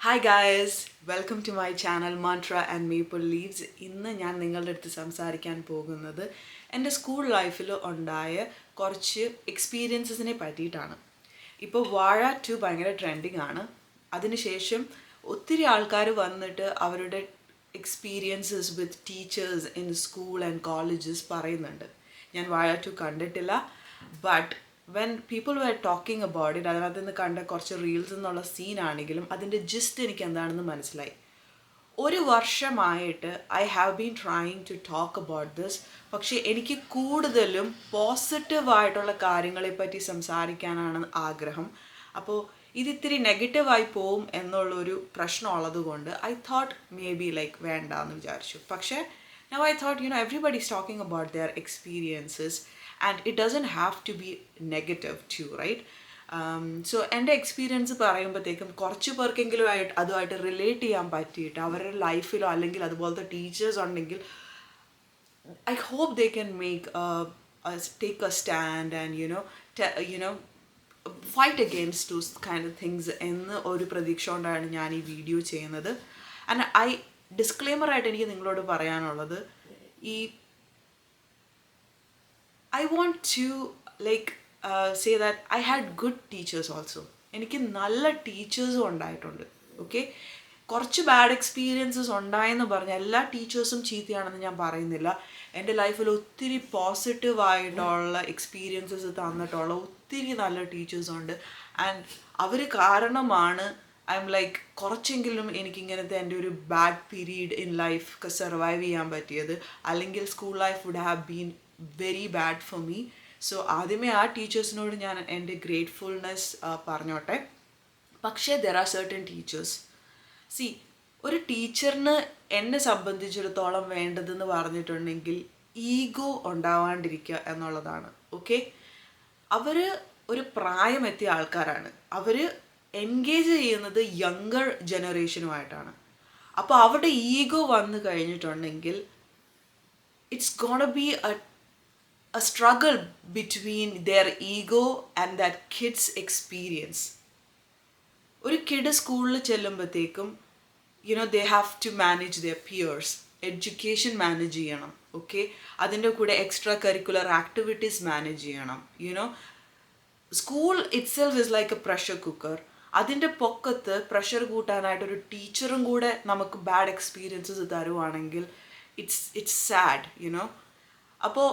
Hi guys, welcome to my channel Mantra and Maple Leaves. ഇന്ന് ഞാൻ നിങ്ങളുടെ അടുത്ത് സംസാരിക്കാൻ പോകുന്നത് എൻ്റെ സ്കൂൾ ലൈഫിൽ ഉണ്ടായ കുറച്ച് എക്സ്പീരിയൻസസിനെ പറ്റിയിട്ടാണ്. ഇപ്പോൾ വാഴ 2 ഭയങ്കര ട്രെൻഡിങ് ആണ്. അതിനുശേഷം ഒത്തിരി ആൾക്കാർ വന്നിട്ട് അവരുടെ experiences with teachers in school and colleges പറയുന്നുണ്ട്. ഞാൻ വാഴ 2 കണ്ടിട്ടില്ല, but when people were talking about it, അതിനകത്ത് നിന്ന് കണ്ട കുറച്ച് റീൽസ് എന്നുള്ള സീനാണെങ്കിലും അതിൻ്റെ ജിസ്റ്റ് എനിക്ക് എന്താണെന്ന് മനസ്സിലായി. ഒരു വർഷമായിട്ട് I have been trying to talk about this. പക്ഷേ എനിക്ക് കൂടുതലും പോസിറ്റീവായിട്ടുള്ള കാര്യങ്ങളെപ്പറ്റി സംസാരിക്കാനാണ് ആഗ്രഹം. അപ്പോൾ ഇതിത്തിരി നെഗറ്റീവായി പോവും എന്നുള്ളൊരു പ്രശ്നമുള്ളത് കൊണ്ട് I thought may be like വേണ്ട എന്ന് വിചാരിച്ചു. പക്ഷേ now I thought, everybody's talking about their experiences and it doesn't have to be negative too, right? So എൻ്റെ എക്സ്പീരിയൻസ് പറയുമ്പോഴത്തേക്കും കുറച്ച് പേർക്കെങ്കിലും അതുമായിട്ട് റിലേറ്റ് ചെയ്യാൻ പറ്റിയിട്ട് അവരുടെ ലൈഫിലോ അല്ലെങ്കിൽ അതുപോലത്തെ ടീച്ചേഴ്സ് ഉണ്ടെങ്കിൽ I hope they can take a stand and fight against those kind of things എന്ന് ഒരു പ്രതീക്ഷ കൊണ്ടാണ് ഞാൻ ഈ വീഡിയോ ചെയ്യുന്നത്. ആൻഡ് ഡിസ്ക്ലെയിമർ ആയിട്ട് എനിക്ക് നിങ്ങളോട് പറയാനുള്ളത്, I want to say that I had good teachers also. എനിക്ക് നല്ല ടീച്ചേഴ്സും ഉണ്ടായിട്ടുണ്ട്. ഓക്കെ, കുറച്ച് ബാഡ് എക്സ്പീരിയൻസസ് ഉണ്ടായെന്ന് പറഞ്ഞാൽ എല്ലാ ടീച്ചേഴ്സും ചീത്തയാണെന്ന് ഞാൻ പറയുന്നില്ല. എൻ്റെ ലൈഫിൽ ഒത്തിരി പോസിറ്റീവായിട്ടുള്ള എക്സ്പീരിയൻസസ് തന്നിട്ടുള്ള ഒത്തിരി നല്ല ടീച്ചേഴ്സുണ്ട്. ആൻഡ് അവർ കാരണമാണ് കുറച്ചെങ്കിലും എനിക്കിങ്ങനത്തെ എൻ്റെ ഒരു bad period in life survive ചെയ്യാൻ പറ്റിയത്. അല്ലെങ്കിൽ school life would have been very bad for me. So ആദ്യമേ ആ ടീച്ചേഴ്സിനോട് ഞാൻ എൻ്റെ ഗ്രേറ്റ്ഫുൾനെസ് പറഞ്ഞോട്ടെ. പക്ഷേ ദർ ആർ സർട്ടൻ ടീച്ചേഴ്സ്. ഒരു ടീച്ചറിന് എന്നെ സംബന്ധിച്ചിടത്തോളം വേണ്ടതെന്ന് പറഞ്ഞിട്ടുണ്ടെങ്കിൽ ഈഗോ ഉണ്ടാവാണ്ടിരിക്കുക എന്നുള്ളതാണ്. ഓക്കെ, അവർ ഒരു പ്രായമെത്തിയ ആൾക്കാരാണ്. അവർ എൻഗേജ് ചെയ്യുന്നത് യങ്ങർ ജനറേഷനുമായിട്ടാണ്. അപ്പോൾ അവരുടെ ഈഗോ വന്നു കഴിഞ്ഞിട്ടുണ്ടെങ്കിൽ it's gonna B a struggle between their ego and that kid's experience. ഒരു കിഡ് സ്കൂളിൽ ചെല്ലുമ്പോഴത്തേക്കും they have to manage their peers, education manage ചെയ്യണം. ഓക്കെ, അതിൻ്റെ കൂടെ എക്സ്ട്രാ കരിക്കുലർ ആക്ടിവിറ്റീസ് മാനേജ് ചെയ്യണം. School itself is like A pressure cooker. അതിൻ്റെ പൊക്കത്ത് pressure കൂട്ടാനായിട്ടൊരു ടീച്ചറും കൂടെ നമുക്ക് ബാഡ് എക്സ്പീരിയൻസസ് തരുവാണെങ്കിൽ ഇറ്റ്സ് സാഡ്. അപ്പോൾ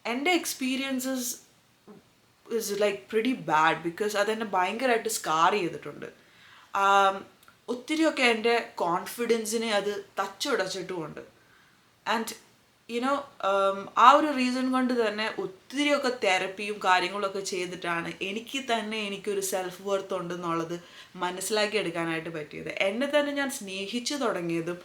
എൻ്റെ experiences is pretty bad because അതെന്നെ ഭയങ്കരമായിട്ട് സ്കാർ ചെയ്തിട്ടുണ്ട്. ഒത്തിരിയൊക്കെ എൻ്റെ കോൺഫിഡൻസിനെ അത് തച്ചുടച്ചിട്ടുമുണ്ട്. ആൻഡ് ആ ഒരു റീസൺ കൊണ്ട് തന്നെ ഒത്തിരിയൊക്കെ തെറപ്പിയും കാര്യങ്ങളൊക്കെ ചെയ്തിട്ടാണ് എനിക്കൊരു സെൽഫ് വർത്ത് ഉണ്ടെന്നുള്ളത് മനസ്സിലാക്കി എടുക്കാനായിട്ട് പറ്റിയത്. എന്നെ തന്നെ ഞാൻ സ്നേഹിച്ചു തുടങ്ങിയതും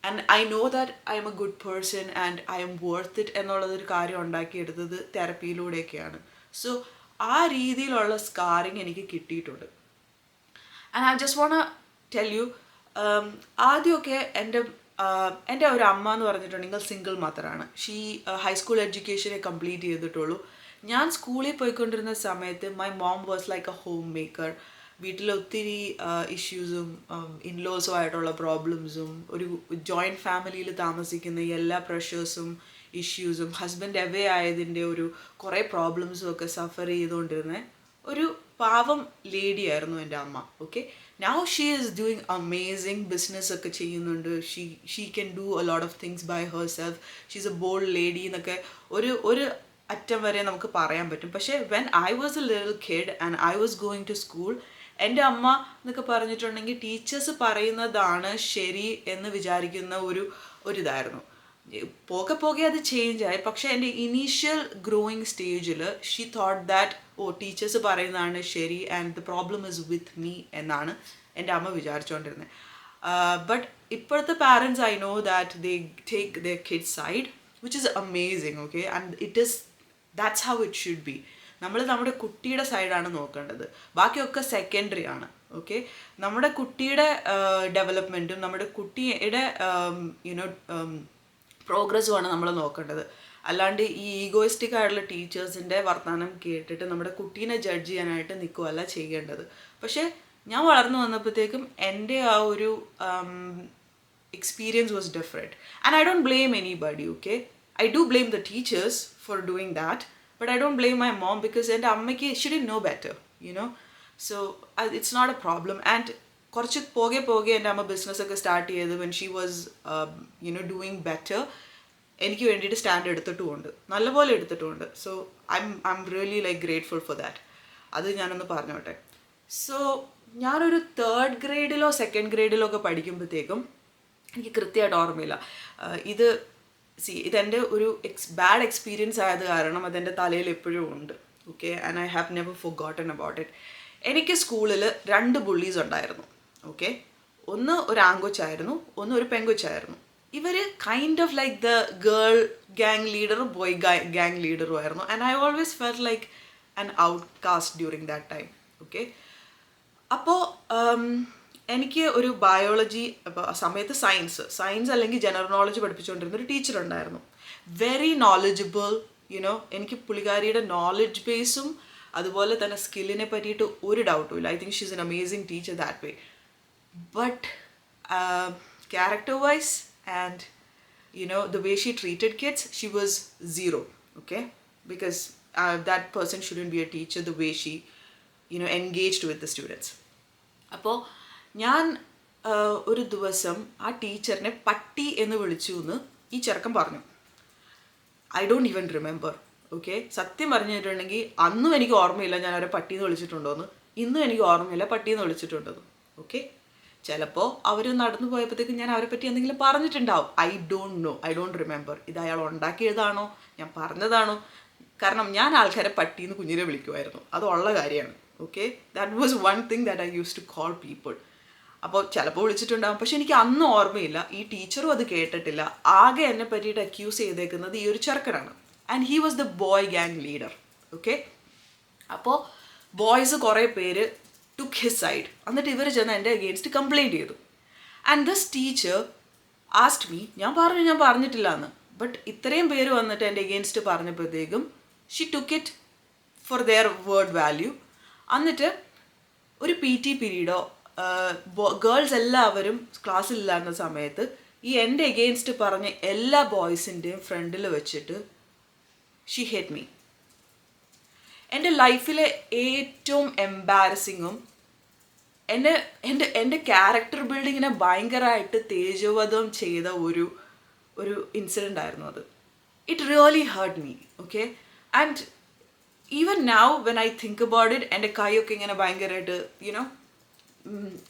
and I know that I'm a good person and I M worth it എന്നുള്ളതൊരു കാര്യം ഉണ്ടാക്കിയെടുത്തത് തെറപ്പിയിലൂടെയൊക്കെയാണ്. സോ ആ രീതിയിലുള്ള സ്കാറിങ് എനിക്ക് കിട്ടിയിട്ടുണ്ട്. And I just want tell you, ആദ്യമൊക്കെ എൻ്റെ ഒരു അമ്മ എന്ന് പറഞ്ഞിട്ടുണ്ടെങ്കിൽ സിംഗിൾ മദറാണ്. ഷീ ഹൈസ്കൂൾ എഡ്യൂക്കേഷനെ കംപ്ലീറ്റ് ചെയ്തിട്ടുള്ളൂ. ഞാൻ സ്കൂളിൽ പോയിക്കൊണ്ടിരുന്ന സമയത്ത് my mom was like A home maker. വീട്ടിൽ ഒത്തിരി ഇഷ്യൂസും ഇൻലോസും ആയിട്ടുള്ള പ്രോബ്ലംസും ഒരു ജോയിൻറ്റ് ഫാമിലിയിൽ താമസിക്കുന്ന എല്ലാ പ്രഷേഴ്സും ഇഷ്യൂസും ഹസ്ബൻഡ് എവേ ആയതിൻ്റെ ഒരു കുറേ പ്രോബ്ലംസും ഒക്കെ സഫർ ചെയ്തുകൊണ്ടിരുന്ന ഒരു പാവം ലേഡി ആയിരുന്നു എൻ്റെ അമ്മ. Okay, now she is doing amazing business ഒക്കെ ചെയ്യുന്നുണ്ട്. She can do a lot of things by herself. She is a bold lady എന്നൊക്കെ ഒരു അറ്റം വരെ നമുക്ക് പറയാൻ പറ്റും. പക്ഷേ when I was a little kid and I was going to school, എൻ്റെ അമ്മ എന്നൊക്കെ പറഞ്ഞിട്ടുണ്ടെങ്കിൽ ടീച്ചേഴ്സ് പറയുന്നതാണ് ശരി എന്ന് വിചാരിക്കുന്ന ഒരിതായിരുന്നു. പോകെ അത് ചേഞ്ച് ആയി. പക്ഷേ എൻ്റെ ഇനീഷ്യൽ ഗ്രോയിങ് സ്റ്റേജിൽ ഷീ തോട്ട് ദാറ്റ് ടീച്ചേഴ്സ് പറയുന്നതാണ് ശരി and the problem is with me എന്നാണ് എൻ്റെ അമ്മ വിചാരിച്ചുകൊണ്ടിരുന്നത്. ബട്ട് ഇപ്പോഴത്തെ parents I know that they take their kids side, which is amazing. Okay, and that's how it should be. നമ്മൾ നമ്മുടെ കുട്ടിയുടെ സൈഡാണ് നോക്കേണ്ടത്, ബാക്കിയൊക്കെ സെക്കൻഡറി ആണ്. ഓക്കെ, നമ്മുടെ കുട്ടിയുടെ ഡെവലപ്മെൻറ്റും നമ്മുടെ കുട്ടിയുടെ പ്രോഗ്രസ്സുമാണ് നമ്മൾ നോക്കേണ്ടത്. അല്ലാണ്ട് ഈ ഈഗോയിസ്റ്റിക് ആയിട്ടുള്ള ടീച്ചേഴ്സിൻ്റെ വർത്തമാനം കേട്ടിട്ട് നമ്മുടെ കുട്ടീനെ ജഡ്ജ് ചെയ്യാനായിട്ട് നിൽക്കുകയല്ല ചെയ്യേണ്ടത്. പക്ഷേ ഞാൻ വളർന്നു വന്നപ്പോഴത്തേക്കും എൻ്റെ ആ ഒരു experience was different. And I don't blame anybody, okay? I do blame the teachers for doing that, but I don't blame my mom because എൻ്റെ അമ്മയ്ക്ക് she didn't know better, you know? So it's not a problem. And കുറച്ച് പോകെ എൻ്റെ അമ്മ ബിസിനസ്സൊക്കെ start ചെയ്ത് when she was doing better, എനിക്ക് വേണ്ടിയിട്ട് സ്റ്റാൻഡ് എടുത്തിട്ടുമുണ്ട്, നല്ലപോലെ എടുത്തിട്ടുമുണ്ട്. So I'm really like grateful for that. അത് ഞാനൊന്ന് പറഞ്ഞോട്ടെ. സോ ഞാനൊരു 3rd ഗ്രേഡിലോ 2nd ഗ്രേഡിലോ ഒക്കെ പഠിക്കുമ്പോഴത്തേക്കും എനിക്ക് കൃത്യമായിട്ട് ഓർമ്മയില്ല. ഇതെൻ്റെ ഒരു ബാഡ് എക്സ്പീരിയൻസ് ആയത് കാരണം അതെൻ്റെ തലയിൽ എപ്പോഴും ഉണ്ട്, okay? And I have never forgotten about it. എനിക്ക് സ്കൂളിൽ 2 ബുള്ളീസ് ഉണ്ടായിരുന്നു, ഓക്കെ? ഒന്ന് ഒരു ആൺകൊച്ചായിരുന്നു, ഒന്ന് ഒരു പെൺകൊച്ചായിരുന്നു. ഇവർ kind of like the girl gang ലീഡറും ബോയ് ഗ്യാങ് ലീഡറും ആയിരുന്നു. And I always felt like an outcast during that time, okay? അപ്പോൾ എനിക്ക് ഒരു ബയോളജി സമയത്ത് സയൻസ് അല്ലെങ്കിൽ ജനറൽ നോളജ് പഠിപ്പിച്ചുകൊണ്ടിരുന്ന ഒരു ടീച്ചർ ഉണ്ടായിരുന്നു. വെരി നോളജബിൾ, എനിക്ക് പുള്ളിക്കാരിയുടെ നോളജ് ബേസും അതുപോലെ തന്നെ സ്കില്ലിനെ പറ്റിയിട്ട് ഒരു ഡൗട്ടും ഇല്ല. I think she is an amazing teacher that way. But character wise and the way she treated kids, she was zero, okay? Because that person shouldn't be a teacher the way she engaged with the students. അപ്പോൾ ഞാൻ ഒരു ദിവസം ആ ടീച്ചറിനെ പട്ടി എന്ന് വിളിച്ചു എന്ന് ഈ ചെറുക്കൻ പറഞ്ഞു. I don't even remember, okay? സത്യം പറഞ്ഞിട്ടുണ്ടെങ്കിൽ അന്നും എനിക്ക് ഓർമ്മയില്ല ഞാൻ അവരെ പട്ടിയെന്ന് വിളിച്ചിട്ടുണ്ടോയെന്ന്, ഇന്നും എനിക്ക് ഓർമ്മയില്ല പട്ടിയെന്ന് വിളിച്ചിട്ടുണ്ടെന്ന്, ഓക്കെ? ചിലപ്പോൾ അവർ നടന്നു പോയപ്പോഴത്തേക്കും ഞാൻ അവരെ പറ്റി എന്തെങ്കിലും പറഞ്ഞിട്ടുണ്ടാവും. I don't know, I don't remember. ഇത് അയാൾ ഉണ്ടാക്കിയതാണോ ഞാൻ പറഞ്ഞതാണോ? കാരണം ഞാൻ ആൾക്കാരെ പട്ടിയെന്ന് കുഞ്ഞിനെ വിളിക്കുമായിരുന്നു, അതുള്ള കാര്യമാണ്, okay? That was one thing that I use to call people. അപ്പോൾ ചിലപ്പോൾ വിളിച്ചിട്ടുണ്ടാകും, പക്ഷെ എനിക്ക് അന്നും ഓർമ്മയില്ല. ഈ ടീച്ചറും അത് കേട്ടിട്ടില്ല. ആകെ എന്നെ പറ്റിയിട്ട് അക്യൂസ് ചെയ്തേക്കുന്നത് ഈ ഒരു ചെറുക്കനാണ്. And he was the boy gang leader, okay? അപ്പോൾ ബോയ്സ് കുറേ പേര് took his side. എന്നിട്ട് ഇവർ ചെന്ന് എൻ്റെ അഗെയിൻസ്റ്റ് കംപ്ലയിൻറ്റ് ചെയ്തു. And this teacher asked me, ഞാൻ പറഞ്ഞിട്ടില്ല എന്ന്. ബട്ട് ഇത്രയും പേര് വന്നിട്ട് എൻ്റെ അഗെയിൻസ്റ്റ് പറഞ്ഞപ്പോഴത്തേക്കും she took it for their word value. എന്നിട്ട് ഒരു PT പീരീഡോ ഗേൾസ് എല്ലാവരും ക്ലാസ്സിലില്ലാത്ത സമയത്ത് ഈ എൻ്റെ അഗെയിൻസ്റ്റ് പറഞ്ഞ എല്ലാ ബോയ്സിൻ്റെയും ഫ്രണ്ടിൽ വെച്ചിട്ട് ഷി ഹേറ്റ് മീ. എൻ്റെ ലൈഫിലെ ഏറ്റവും എംബാരസിങ്ങും എൻ്റെ ക്യാരക്ടർ ബിൽഡിങ്ങിനെ ഭയങ്കരമായിട്ട് തേജോവധം ചെയ്ത ഒരു ഇൻസിഡൻ്റ് ആയിരുന്നു അത്. It really hurt me, okay? And even now when I think about it, എൻ്റെ കൈയൊക്കെ ഇങ്ങനെ ഭയങ്കരമായിട്ട്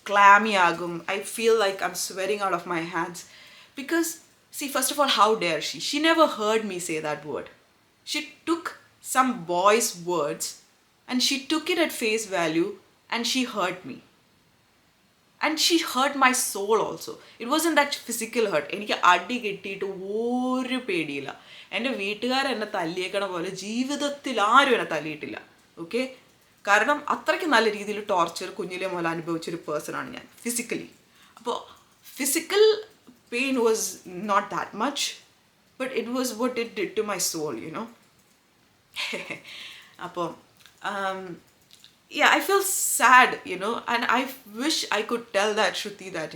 clammy agum. I feel like I'm sweating out of my hands because see, first of all, how dare she never heard me say that word. She took some boy's words and she took it at face value and she hurt me, and she hurt my soul also. It wasn't that physical hurt. എനിക്ക് അടി കിട്ടിയിട്ട് ഒരു പേടിയില്ല. എൻ്റെ വീട്ടുകാർ എന്നെ തല്ലിയേക്കണ പോലെ ജീവിതത്തിൽ ആരും എന്നെ തല്ലിയിട്ടില്ല, ഓക്കെ? കാരണം അത്രയ്ക്ക് നല്ല രീതിയിൽ ടോർച്ചർ കുഞ്ഞിലെ മുതൽ അനുഭവിച്ചൊരു പേഴ്സണാണ് ഞാൻ ഫിസിക്കലി. അപ്പോൾ physical pain was not that much, but it was what it did to my soul, അപ്പോൾ I feel sad, and I wish I could tell that Shruti that,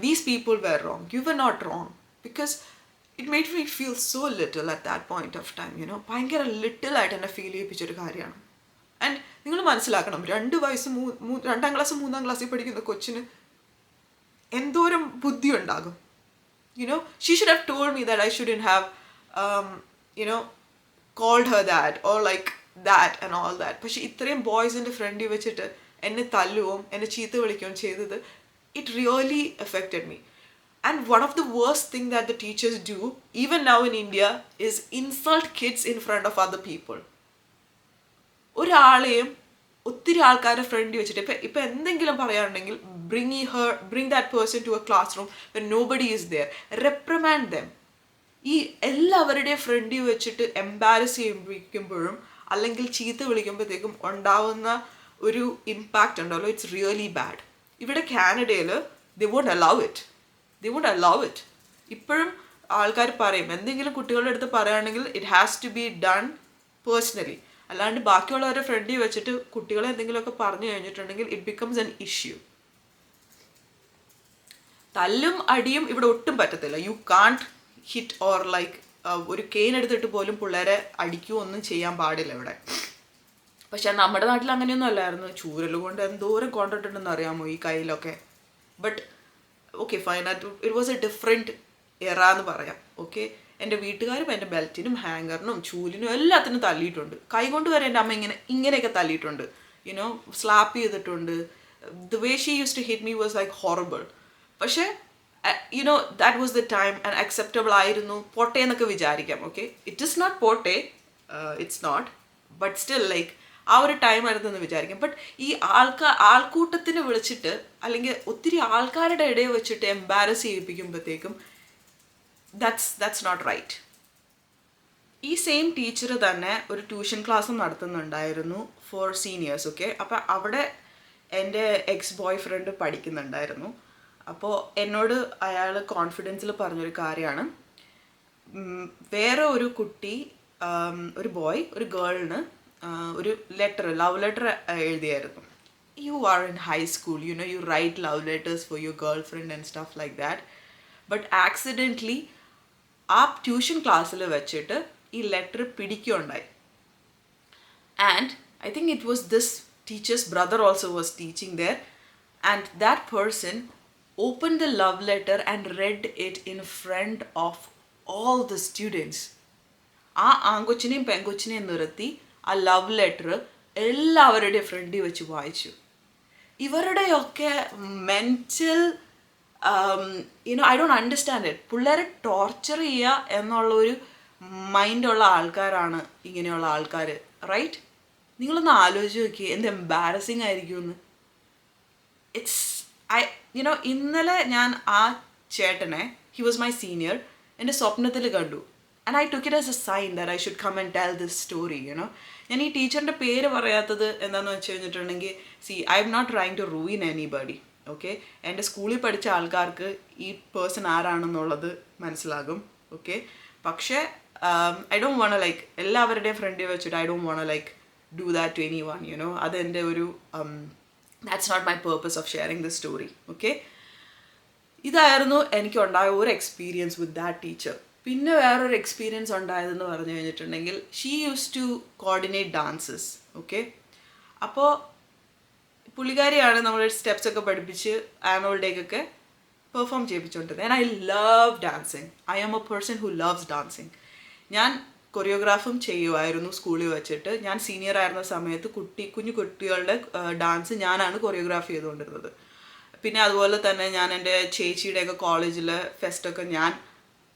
these people were wrong. You were not wrong. Because it made me feel so little at that point of time, ഭയങ്കര little ആയിട്ട് എന്നെ feel ചെയ്യിപ്പിച്ചൊരു കാര്യമാണ്. And നിങ്ങൾ മനസ്സിലാക്കണം, 2 വയസ്സ് 2ാം class 3ാം ക്ലാസ്സിൽ പഠിക്കുന്ന കൊച്ചിന് എന്തോരം ബുദ്ധി ഉണ്ടാകും. She should have told me that I shouldn't have, called her that or like that and all that. പക്ഷെ ഇത്രയും ബോയ്സിൻ്റെ ഫ്രണ്ടിൽ വെച്ചിട്ട് എന്നെ തല്ലുകയും എന്നെ ചീത്ത വിളിക്കുകയും ചെയ്തത്, it really affected me. And one of the worst thing that the teachers do, even now in India, is insult kids in front of other people. ഒരാളെയും ഒത്തിരി ആൾക്കാരെ ഫ്രണ്ടിൽ വെച്ചിട്ട് ഇപ്പം എന്തെങ്കിലും പറയാനുണ്ടെങ്കിൽ bring that person to a classroom when nobody is there. Reprimand them. ഈ എല്ലാവരുടെയും ഫ്രണ്ടിൽ വെച്ചിട്ട് എംബാരസ് ചെയ്യിപ്പിക്കുമ്പോഴും അല്ലെങ്കിൽ ചീത്ത വിളിക്കുമ്പോഴത്തേക്കും ഉണ്ടാവുന്ന ഒരു ഇമ്പാക്റ്റ് ഉണ്ടല്ലോ, ഇറ്റ്സ് റിയലി ബാഡ്. ഇവിടെ കാനഡയിൽ they won't allow it. ഇപ്പോഴും ആൾക്കാർ പറയും, എന്തെങ്കിലും കുട്ടികളുടെ അടുത്ത് പറയുകയാണെങ്കിൽ it has to be done personally. അല്ലാണ്ട് ബാക്കിയുള്ളവരെ ഫ്രണ്ടിൽ വെച്ചിട്ട് കുട്ടികളെ എന്തെങ്കിലുമൊക്കെ പറഞ്ഞു കഴിഞ്ഞിട്ടുണ്ടെങ്കിൽ ഇറ്റ് ബിക്കംസ് എൻ ഇഷ്യൂ. തല്ലും അടിയും ഇവിടെ ഒട്ടും പറ്റത്തില്ല. U can't hit or like ഒരു കെയിൻ എടുത്തിട്ട് പോലും പിള്ളേരെ അടിക്കുകയോ ഒന്നും ചെയ്യാൻ പാടില്ല ഇവിടെ. പക്ഷെ നമ്മുടെ നാട്ടിൽ അങ്ങനെയൊന്നും അല്ലായിരുന്നു. ചൂരൽ കൊണ്ട് എന്തോരം കൊണ്ടിട്ടുണ്ടെന്ന് അറിയാമോ ഈ കയ്യിലൊക്കെ. But okay fine, it was A different എറ എന്ന് പറയാം. ഓക്കെ, എൻ്റെ വീട്ടുകാരും എൻ്റെ ബെൽറ്റിനും ഹാങ്കറിനും ചൂലിനും എല്ലാത്തിനും തല്ലിയിട്ടുണ്ട്. കൈ കൊണ്ട് വരെ എൻ്റെ അമ്മ ഇങ്ങനെയൊക്കെ തല്ലിയിട്ടുണ്ട്. യുനോ, സ്ലാപ്പ് ചെയ്തിട്ടുണ്ട്. The way she use to hit me was like horrible. പക്ഷേ you know that was the time and acceptable ആയിരുന്നു. പോട്ടെ എന്നൊക്കെ വിചാരിക്കാം. ഓക്കെ, ഇറ്റ് ഇസ് നോട്ട് പോട്ടെ, it's not, but still like ആ ഒരു ടൈം ആയിരുന്നെന്ന് വിചാരിക്കാം. ബട്ട് ഈ ആൾക്കൂട്ടത്തിന് വിളിച്ചിട്ട് അല്ലെങ്കിൽ ഒത്തിരി ആൾക്കാരുടെ ഇടയിൽ വെച്ചിട്ട് എംബാരസ് ചെയ്യിപ്പിക്കുമ്പോഴത്തേക്കും that's not right. ഈ സെയിം ടീച്ചർ തന്നെ ഒരു ട്യൂഷൻ ക്ലാസ്സും നടത്തുന്നുണ്ടായിരുന്നു ഫോർ സീനിയേഴ്സ്. ഓക്കെ, അപ്പോൾ അവിടെ എൻ്റെ എക്സ് ബോയ് ഫ്രണ്ട് പഠിക്കുന്നുണ്ടായിരുന്നു. അപ്പോൾ എന്നോട് അയാൾ കോൺഫിഡൻസിൽ പറഞ്ഞൊരു കാര്യമാണ്, വേറെ ഒരു കുട്ടി, ഒരു ബോയ് ഒരു ഗേളിന് ഒരു ലവ് ലെറ്റർ എഴുതിയായിരുന്നു. You are in high school, you know, you write love letters for your girl friend and stuff like that. But accidentally ആ ട്യൂഷൻ ക്ലാസ്സിൽ വെച്ചിട്ട് ഈ ലെറ്റർ പിടിക്കുകയുണ്ടായി. And I think it was this teacher's brother also was teaching there, and that person opened the love letter and read it in front of all the students. ആ ആങ്കൊച്ചിനെയും പെങ്കൊച്ചിനെയും നിർത്തി ആ love letter എല്ലാവരുടെയും ഫ്രണ്ടിൽ വെച്ച് വായിച്ചു. ഇവരുടെയൊക്കെ mental I don't understand it. പിള്ളേരെ torture ചെയ്യുക എന്നുള്ളൊരു മൈൻഡുള്ള ആൾക്കാരാണ് ഇങ്ങനെയുള്ള ആൾക്കാർ, റൈറ്റ്? നിങ്ങളൊന്ന് ആലോചിച്ച് നോക്കിയേ എന്ത് എംബാരസിങ് ആയിരിക്കുമെന്ന്. ഇന്നലെ ഞാൻ ആ ചേട്ടനെ, ഹി വാസ് മൈ സീനിയർ, എൻ്റെ സ്വപ്നത്തിൽ കണ്ടു. And I took it as a sign that I should come and tell this story. ഞാൻ ഈ ടീച്ചറിൻ്റെ പേര് പറയാത്തത് എന്താണെന്ന് വെച്ച് കഴിഞ്ഞിട്ടുണ്ടെങ്കിൽ, I'm not trying to ruin anybody. Okay, എൻ്റെ സ്കൂളിൽ പഠിച്ച ആൾക്കാർക്ക് ഈ പേഴ്സൺ ആരാണെന്നുള്ളത് മനസ്സിലാകും. ഓക്കെ, പക്ഷേ ഐ ഡോണ്ട് വാണ്ട് ലൈക്ക് എല്ലാവരുടെയും ഫ്രണ്ടിൽ വെച്ചിട്ട് I don't want like do that to anyone. അതെൻ്റെ ഒരു that's not my purpose of sharing this story. Okay, ഇതായിരുന്നു എനിക്കുണ്ടായ ഒരു എക്സ്പീരിയൻസ് വിത്ത് ദാറ്റ് ടീച്ചർ. പിന്നെ വേറൊരു എക്സ്പീരിയൻസ് ഉണ്ടായതെന്ന് പറഞ്ഞു കഴിഞ്ഞിട്ടുണ്ടെങ്കിൽ, she use to coordinate dances. Okay, അപ്പോൾ പുള്ളിക്കാരിയാണ് നമ്മളെ സ്റ്റെപ്സ് ഒക്കെ പഠിപ്പിച്ച് ആനുവൽ ഡേക്കൊക്കെ പെർഫോം ചെയ്യിപ്പിച്ചുകൊണ്ടിരുന്നത്. And I love dancing. I am a person who loves dancing. ഞാൻ കൊറിയോഗ്രാഫും ചെയ്യുമായിരുന്നു സ്കൂളിൽ വെച്ചിട്ട്. ഞാൻ സീനിയർ ആയിരുന്ന സമയത്ത് കുഞ്ഞു കുട്ടികളുടെ ഡാൻസ് ഞാനാണ് കൊറിയോഗ്രാഫി ചെയ്തുകൊണ്ടിരുന്നത്. പിന്നെ അതുപോലെ തന്നെ ഞാൻ എൻ്റെ ചേച്ചിയുടെയൊക്കെ കോളേജിൽ ഫെസ്റ്റൊക്കെ ഞാൻ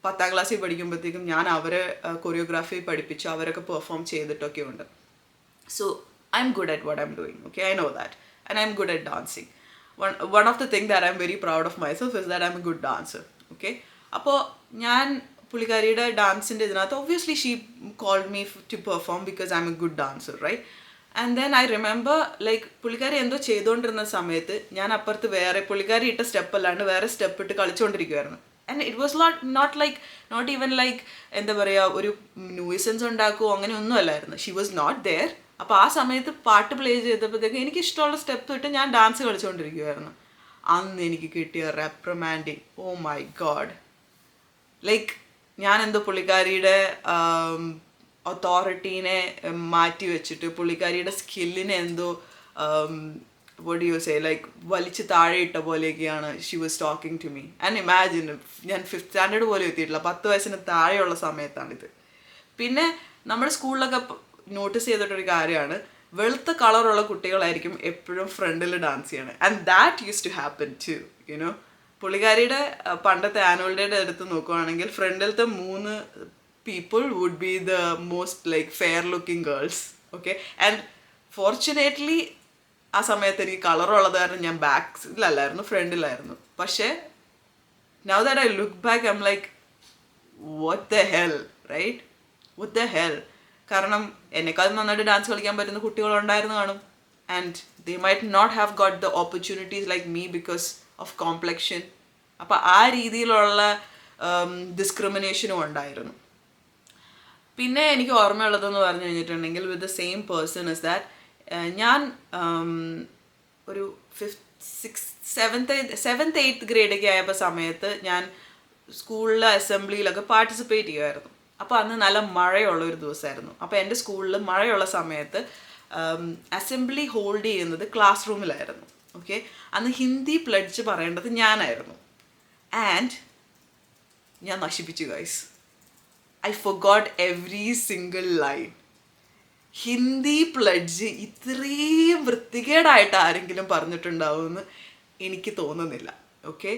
10ാം ക്ലാസ്സിൽ പഠിക്കുമ്പോഴത്തേക്കും ഞാൻ അവരെ കൊറിയോഗ്രാഫി പഠിപ്പിച്ചു, അവരൊക്കെ പെർഫോം ചെയ്തിട്ടൊക്കെ ഉണ്ട്. So I'm good at what I'm doing. Okay, I know that and I'm good at dancing. One of the thing that I'm very proud of myself is that I'm a good dancer. Okay, അപ്പോൾ ഞാൻ പുള്ളിക്കാരിയുടെ ഡാൻസിൻ്റെ ഇതിനകത്ത് obviously she called me to perform because I'm a good dancer, right? And then I remember like പുള്ളിക്കാരി എന്തോ ചെയ്തുകൊണ്ടിരുന്ന സമയത്ത് ഞാൻ അപ്പുറത്ത് വേറെ പുള്ളിക്കാരി ഇട്ട സ്റ്റെപ്പ് അല്ലാണ്ട് വേറെ സ്റ്റെപ്പ് ഇട്ട് കളിച്ചുകൊണ്ടിരിക്കുമായിരുന്നു. And it was not even like എന്താ പറയുക, ഒരു ന്യൂസൻസ് ഉണ്ടാക്കുമോ അങ്ങനെ ഒന്നും അല്ലായിരുന്നു. She was not there. അപ്പോൾ ആ സമയത്ത് പാട്ട് പ്ലേ ചെയ്തപ്പോഴത്തേക്ക് എനിക്ക് ഇഷ്ടമുള്ള സ്റ്റെപ്പ് ഇട്ട് ഞാൻ ഡാൻസ് കളിച്ചുകൊണ്ടിരിക്കുമായിരുന്നു. അന്ന് എനിക്ക് കിട്ടിയ റെപ്രിമാൻഡിങ്, ഓ മൈ ഗോഡ്. ലൈക്ക് ഞാൻ എന്തോ പുള്ളിക്കാരിയുടെ അതോറിറ്റീനെ മാറ്റി വെച്ചിട്ട് പുള്ളിക്കാരിയുടെ സ്കില്ലിനെ എന്തോ what do you say, like വലിച്ച് താഴെ ഇട്ട പോലെയൊക്കെയാണ് she was talking to me. And imagine, ഞാൻ 5th സ്റ്റാൻഡേർഡ് പോലും എത്തിയിട്ടില്ല, 10 വയസ്സിന് താഴെയുള്ള സമയത്താണിത്. പിന്നെ നമ്മുടെ സ്കൂളിലൊക്കെ നോട്ടീസ് ചെയ്തിട്ടൊരു കാര്യമാണ്, വെളുത്ത കളറുള്ള കുട്ടികളായിരിക്കും എപ്പോഴും ഫ്രണ്ടിൽ ഡാൻസ് ചെയ്യണത്. And that use to happen to you know. പുള്ളിക്കാരിയുടെ പണ്ടത്തെ ആനുവൽ ഡേയുടെ എടുത്ത് നോക്കുവാണെങ്കിൽ ഫ്രണ്ടിലത്തെ 3 people would be the most like fair looking girls. Okay, and fortunately ആ സമയത്ത് എനിക്ക് കളറുള്ളത് കാരണം ഞാൻ ബാക്കിലല്ലായിരുന്നു, ഫ്രണ്ടിലായിരുന്നു. പക്ഷേ now that I look back I'm like what the hell, right? What the hell? കാരണം എന്നെക്കാളും നന്നായിട്ട് ഡാൻസ് കളിക്കാൻ പറ്റുന്ന കുട്ടികളുണ്ടായിരുന്നു കാണും. And they might not have got the opportunities like me because of complexion. അപ്പോൾ ആ രീതിയിലുള്ള ഡിസ്ക്രിമിനേഷനും ഉണ്ടായിരുന്നു. പിന്നെ എനിക്ക് ഓർമ്മയുള്ളതെന്ന് പറഞ്ഞു കഴിഞ്ഞിട്ടുണ്ടെങ്കിൽ with the same person is that ഞാൻ ഒരു 7th 8th ഗ്രേഡൊക്കെ ആയപ്പോൾ സമയത്ത് ഞാൻ സ്കൂളിലെ അസംബ്ലിയിലൊക്കെ പാർട്ടിസിപ്പേറ്റ് ചെയ്യുമായിരുന്നു. അപ്പോൾ അന്ന് നല്ല മഴയുള്ള ഒരു ദിവസമായിരുന്നു. അപ്പോൾ എൻ്റെ സ്കൂളിൽ മഴയുള്ള സമയത്ത് അസംബ്ലി ഹോൾഡ് ചെയ്യുന്നത് ക്ലാസ് റൂമിലായിരുന്നു. ഓക്കെ, അന്ന് ഹിന്ദി പ്ലഡ്ജ് പറയേണ്ടത് ഞാനായിരുന്നു. ആൻഡ് ഞാൻ നശിപ്പിച്ചു guys. I forgot every single line. Hindi pledge ഇത്രയും വൃത്തികേടായിട്ട് ആരെങ്കിലും പറഞ്ഞിട്ടുണ്ടാവുമെന്ന് എനിക്ക് തോന്നുന്നില്ല. ഓക്കെ,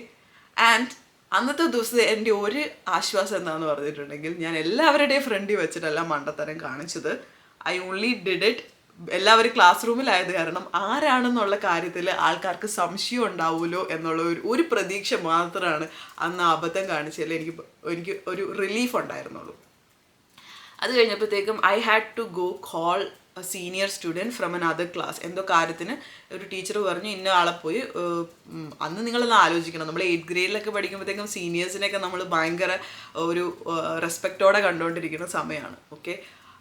ആൻഡ് അന്നത്തെ ദിവസം എൻ്റെ ഒരു ആശ്വാസം എന്താണെന്ന് പറഞ്ഞിട്ടുണ്ടെങ്കിൽ ഞാൻ എല്ലാവരുടെയും ഫ്രണ്ടിൽ വെച്ചിട്ടല്ല മണ്ടത്തരം കാണിച്ചത്. ഐ ഓൺലി ഡിഡ് ഇറ്റ് എല്ലാവരും ക്ലാസ് റൂമിലായത് കാരണം ആരാണെന്നുള്ള കാര്യത്തിൽ ആൾക്കാർക്ക് സംശയം ഉണ്ടാവുമല്ലോ എന്നുള്ള ഒരു പ്രതീക്ഷ മാത്രമാണ് അന്ന് അബദ്ധം കാണിച്ചതിൽ എനിക്ക് ഒരു റിലീഫ് ഉണ്ടായിരുന്നുള്ളൂ. അത് കഴിഞ്ഞപ്പോഴത്തേക്കും I had to go call a senior student from another class. എന്തോ കാര്യത്തിന് ഒരു ടീച്ചർ പറഞ്ഞു ഇന്ന ആളെ പോയി. അന്ന് നിങ്ങളൊന്ന് ആലോചിക്കണം, നമ്മൾ 8th ഗ്രേഡിലൊക്കെ പഠിക്കുമ്പോഴത്തേക്കും സീനിയേഴ്സിനെയൊക്കെ നമ്മൾ ഭയങ്കര ഒരു റെസ്പെക്റ്റോടെ കണ്ടുകൊണ്ടിരിക്കുന്ന സമയമാണ്. ഓക്കെ,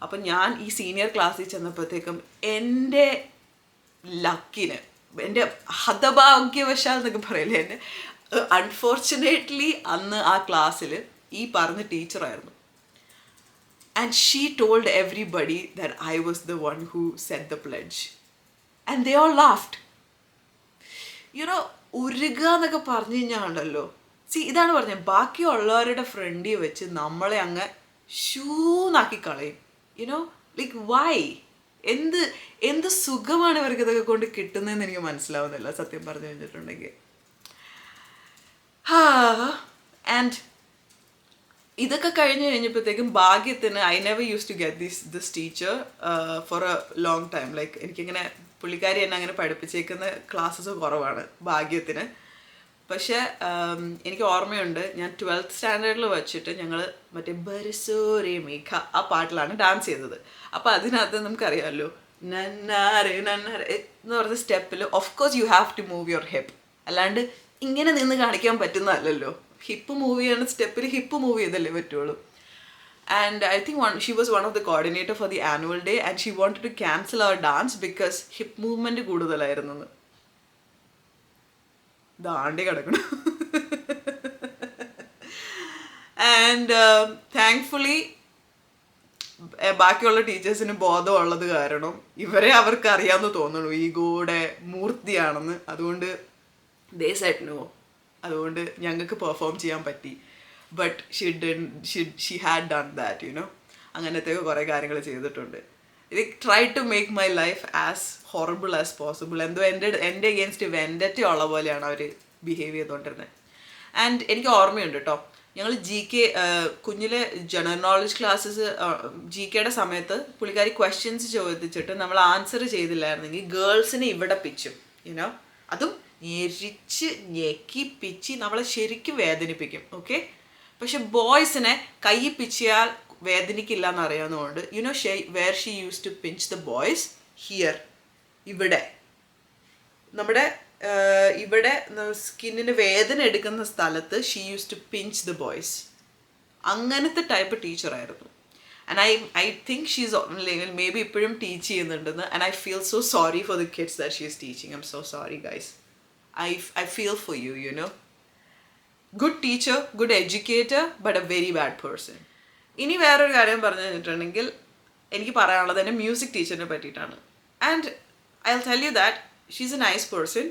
അപ്പം ഞാൻ ഈ സീനിയർ ക്ലാസ്സിൽ ചെന്നപ്പോഴത്തേക്കും എൻ്റെ ലക്കിന്, എൻ്റെ ഹതഭാഗ്യവശാൽ എന്നൊക്കെ പറയില്ലേ, എൻ്റെ അൺഫോർച്ചുനേറ്റ്ലി അന്ന് ആ ക്ലാസ്സിൽ ഈ പറഞ്ഞ ടീച്ചറായിരുന്നു. And she told everybody that I was the one who said the pledge. And they all laughed. You know, ഉരുക എന്നൊക്കെ പറഞ്ഞു കഴിഞ്ഞാണ്ടല്ലോ, ഇതാണ് പറഞ്ഞത്, ബാക്കിയുള്ളവരുടെ ഫ്രണ്ടിൽ വെച്ച് നമ്മളെ അങ്ങ് ഷൂന്നാക്കി കളയും. You know, like why? എന്ത് സുഖമാണ് ഇവർക്ക് ഇതൊക്കെ കൊണ്ട് കിട്ടുന്നതെന്ന് എനിക്ക് മനസ്സിലാവുന്നില്ല സത്യം പറഞ്ഞു കഴിഞ്ഞിട്ടുണ്ടെങ്കിൽ. ആൻഡ് ഇതൊക്കെ കഴിഞ്ഞ് കഴിഞ്ഞപ്പോഴത്തേക്കും ഭാഗ്യത്തിന് I never use to get this teacher for a long time. Like എനിക്കിങ്ങനെ പുള്ളിക്കാരി എന്നെ അങ്ങനെ പഠിപ്പിച്ചേക്കുന്ന ക്ലാസ്സസ് കുറവാണ് ഭാഗ്യത്തിന്. പക്ഷേ എനിക്ക് ഓർമ്മയുണ്ട്, ഞാൻ 12th സ്റ്റാൻഡേർഡിൽ വെച്ചിട്ട് ഞങ്ങൾ മറ്റേ ബർസോരേ മേഘ ആ പാട്ടിലാണ് ഡാൻസ് ചെയ്തത്. അപ്പോൾ അതിനകത്ത് നമുക്കറിയാമല്ലോ നന്നാരെ നന്നാരെ എന്ന് പറഞ്ഞ സ്റ്റെപ്പിൽ of course you have to move your hip. അല്ലാണ്ട് ഇങ്ങനെ നിന്ന് കാണിക്കാൻ പറ്റുന്നതല്ലല്ലോ. ഹിപ്പ് മൂവ് ചെയ്യണ സ്റ്റെപ്പിൽ ഹിപ്പ് മൂവ് ചെയ്തല്ലേ പറ്റുള്ളൂ. And I think she was one of the coordinator for the annual day and she wanted to cancel our dance because hip movement കൂടുതലായിരുന്നു. ദാണ്ടി കിടക്കണം. ആൻഡ് താങ്ക്ഫുള്ളി ബാക്കിയുള്ള ടീച്ചേഴ്സിന് ബോധമുള്ളത് കാരണം ഇവരെ അവർക്ക് അറിയാമെന്ന് തോന്നുന്നു ഈഗോയുടെ മൂർത്തിയാണെന്ന്. അതുകൊണ്ട് they said no. അതുകൊണ്ട് ഞങ്ങൾക്ക് പെർഫോം ചെയ്യാൻ പറ്റി. But she had done that, you know. അങ്ങനത്തെ കുറേ കാര്യങ്ങൾ ചെയ്തിട്ടുണ്ട്. ഇത് try to make my life as horrible as possible. എന്തോ എൻ്റെ അഗെയിൻസ്റ്റ് വെൻഡറ്റി ഉള്ള പോലെയാണ് അവർ ബിഹേവ് ചെയ്തുകൊണ്ടിരുന്നത്. ആൻഡ് എനിക്ക് ഓർമ്മയുണ്ട് കേട്ടോ, ഞങ്ങൾ GK കുഞ്ഞിലെ ജനറൽ നോളജ് ക്ലാസ്സസ് GKയുടെ സമയത്ത് പുള്ളിക്കാരി ക്വസ്റ്റ്യൻസ് ചോദിച്ചിട്ട് നമ്മൾ ആൻസർ ചെയ്തില്ലായിരുന്നെങ്കിൽ ഗേൾസിനെ ഇവിടെ പിച്ചും, യുനോ. അതും ഞെരിച്ച് ഞെക്കി പിച്ചി നമ്മളെ ശരിക്കും വേദനിപ്പിക്കും. ഓക്കെ, പക്ഷെ ബോയ്സിനെ കൈ പിച്ചിയാൽ വേദനിക്കില്ല എന്നറിയാവുന്നതുകൊണ്ട് you know where she use to pinch the boys here, ഇവിടെ നമ്മുടെ ഇവിടെ സ്കിന്നിന് വേദന എടുക്കുന്ന സ്ഥലത്ത് she use to pinch the boys. അങ്ങനത്തെ ടൈപ്പ് ടീച്ചറായിരുന്നു. And I think she's maybe ഇപ്പോഴും ടീച്ച് ചെയ്യുന്നുണ്ടെന്ന്. And I feel so sorry for the kids that she is teaching. I am so sorry guys. I feel for you, you know. Good teacher, good educator, but a very bad person. ഇനി വേറൊരു കാര്യം പറഞ്ഞു കഴിഞ്ഞിട്ടുണ്ടെങ്കിൽ എനിക്ക് പറയാനുള്ളത് എൻ്റെ music ടീച്ചറിനെ പറ്റിയിട്ടാണ്. And I'll tell you that she's a nice person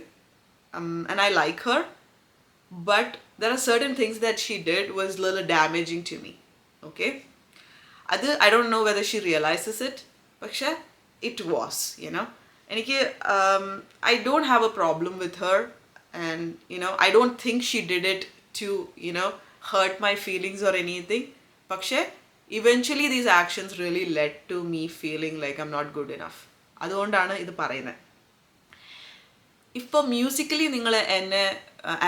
and I like her, but there are certain things that she did was a little damaging to me. Okay? അത് I don't know whether she realizes it, പക്ഷേ it was, you know. എനിക്ക് I don't have a problem with her and, you know, I don't think she did it to, you know, hurt my feelings or anything. പക്ഷേ eventually these actions really led to me feeling like I'm not good enough. അതുകൊണ്ടാണ് ഇത് പറയുന്നത്. ഇപ്പോൾ musically നിങ്ങൾ എന്നെ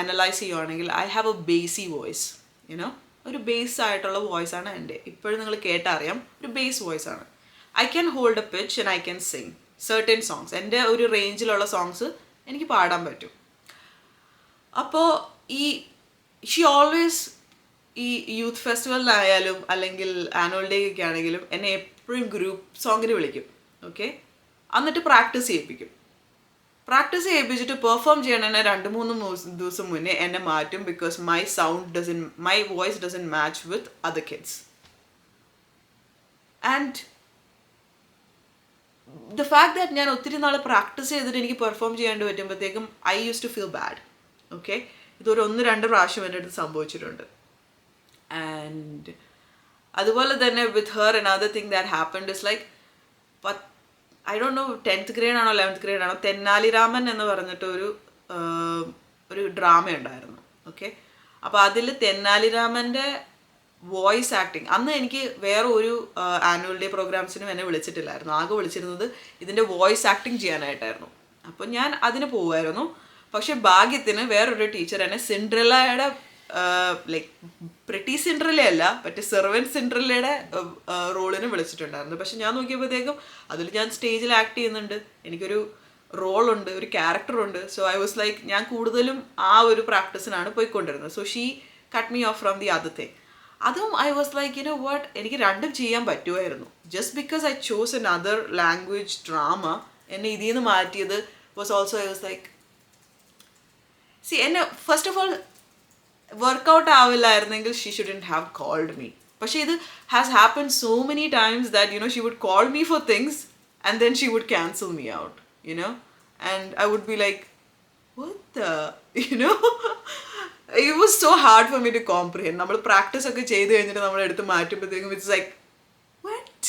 analyse ചെയ്യുവാണെങ്കിൽ I have a bassy voice, you know. ഒരു bass ആയിട്ടുള്ള വോയിസാണ് എൻ്റെ. ഇപ്പോഴും നിങ്ങൾ കേട്ടറിയാം, ഒരു ബേസ് വോയിസാണ്. I can hold a pitch and I can sing certain songs. എൻ്റെ ഒരു റേഞ്ചിലുള്ള സോങ്സ് എനിക്ക് പാടാൻ പറ്റും. അപ്പോൾ ഷീ ഓൾവേസ് ഈ യൂത്ത് ഫെസ്റ്റിവലിനായാലും അല്ലെങ്കിൽ ആനുവൽ ഡേക്കൊക്കെ ആണെങ്കിലും എന്നെ എപ്പോഴും ഗ്രൂപ്പ് സോങ്ങിന് വിളിക്കും. ഓക്കെ, എന്നിട്ട് പ്രാക്ടീസ് ചെയ്യിപ്പിക്കും. പ്രാക്ടീസ് ചെയ്യിപ്പിച്ചിട്ട് പെർഫോം ചെയ്യണതിന് 2-3 ദിവസം മുന്നേ എന്നെ മാറ്റും. Because my voice doesn't match with other kids. And the fact that ഞാൻ ഒത്തിരി നാൾ പ്രാക്ടീസ് ചെയ്തിട്ട് എനിക്ക് പെർഫോം ചെയ്യാണ്ട് പറ്റുമ്പോഴത്തേക്കും I use to feel bad. Okay, ഇതൊരു 1-2 പ്രാവശ്യം എൻ്റെ അടുത്ത് സംഭവിച്ചിട്ടുണ്ട്. ആൻഡ് അതുപോലെ തന്നെ with her another thing that happened is like, I don't know 10th grade ആണോ 11th grade ആണോ, തെന്നാലി രാമൻ എന്ന് പറഞ്ഞിട്ട് ഒരു ഡ്രാമ ഉണ്ടായിരുന്നു. ഓക്കെ, അപ്പോൾ അതിൽ തെന്നാലി രാമൻ്റെ വോയിസ് ആക്ടിങ്, അന്ന് എനിക്ക് വേറെ ഒരു ആനുവൽ ഡേ പ്രോഗ്രാംസിനും എന്നെ വിളിച്ചിട്ടില്ലായിരുന്നു. ആകെ വിളിച്ചിരുന്നത് ഇതിൻ്റെ വോയിസ് ആക്ടിങ് ചെയ്യാനായിട്ടായിരുന്നു. അപ്പോൾ ഞാൻ അതിന് പോവുമായിരുന്നു. പക്ഷെ ഭാഗ്യത്തിന് വേറൊരു ടീച്ചർ എന്നെ സിൻഡ്രല്ലയുടെ ലൈക്ക് പ്രിറ്റി സിൻഡ്രല്ല അല്ല, മറ്റേ സെർവൻറ്റ് സിൻഡ്രല്ലയുടെ റോളിന് വിളിച്ചിട്ടുണ്ടായിരുന്നു. പക്ഷെ ഞാൻ നോക്കിയപ്പോഴത്തേക്കും അതിൽ ഞാൻ സ്റ്റേജിൽ ആക്ട് ചെയ്യുന്നുണ്ട്, എനിക്കൊരു റോളുണ്ട്, ഒരു ക്യാരക്ടറുണ്ട്. സോ ഐ വാസ് ലൈക്ക്, ഞാൻ കൂടുതലും ആ ഒരു പ്രാക്ടീസിനാണ് പോയിക്കൊണ്ടിരുന്നത്. So she cut me off from the other thing. അതും I was like, you know what, എനിക്ക് രണ്ടും ചെയ്യാൻ പറ്റുമായിരുന്നു. Just because I chose another language drama, എന്നെ ഇതിൽ നിന്ന് മാറ്റിയത് was also I was like, see എന്നെ ഫസ്റ്റ് ഓഫ് ഓൾ വർക്കൗട്ട് ആവില്ലായിരുന്നെങ്കിൽ she shouldn't have called me. പക്ഷേ ഇത് has happened so many times that you know she would call me for things and then she would cancel me out, you know, and I would be like, what the, you know. It was so hard for me to comprehend. നമ്മൾ practice ഒക്കെ ചെയ്ത് കഴിഞ്ഞിട്ട് നമ്മൾ എടുത്ത് മാറ്റുമ്പോഴത്തേക്കും it's like what,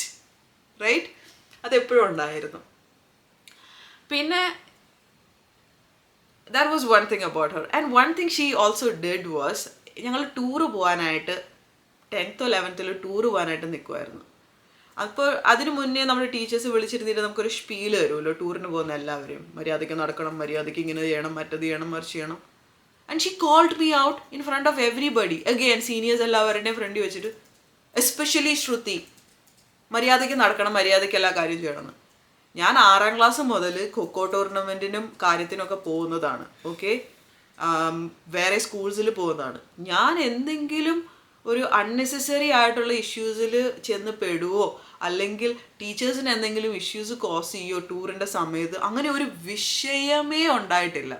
right? അതെപ്പോഴും ഉണ്ടായിരുന്നു. പിന്നെ that was one thing about her. And one thing she also did was, ഞങ്ങൾ ടൂറ് പോകാനായിട്ട് 10th or 11th ടൂറ് പോകാനായിട്ട് നിൽക്കുമായിരുന്നു. അപ്പോൾ അതിന് മുന്നേ നമ്മുടെ ടീച്ചേഴ്സ് വിളിച്ചിരുന്നിട്ട് നമുക്കൊരു സ്പീൽ തരുമല്ലോ, ടൂറിന് പോകുന്ന എല്ലാവരെയും, മര്യാദയ്ക്ക് നടക്കണം, മര്യാദയ്ക്ക് ഇങ്ങനെ ചെയ്യണം, മറ്റത് ചെയ്യണം, മറിച്ച് ചെയ്യണം. And she called me out in front of everybody. Again seniors എല്ലാവരുടെയും ഫ്രണ്ട് വെച്ചിട്ട്, എസ്പെഷ്യലി ശ്രുതി, മര്യാദയ്ക്ക് നടക്കണം, മര്യാദയ്ക്ക് എല്ലാ കാര്യം ചെയ്യണമെന്ന്. ഞാൻ 6ാം ക്ലാസ് മുതൽ ഖോഖോ ടൂർണമെൻറ്റിനും കാര്യത്തിനൊക്കെ പോകുന്നതാണ്. ഓക്കെ, വേറെ സ്കൂൾസിൽ പോകുന്നതാണ്. ഞാൻ എന്തെങ്കിലും ഒരു അൺനെസസറി ആയിട്ടുള്ള ഇഷ്യൂസിൽ ചെന്ന് പെടുവോ അല്ലെങ്കിൽ ടീച്ചേഴ്സിന് എന്തെങ്കിലും ഇഷ്യൂസ് കോസ് ചെയ്യുമോ ടൂറിൻ്റെ സമയത്ത്, അങ്ങനെ ഒരു വിഷയമേ ഉണ്ടായിട്ടില്ല.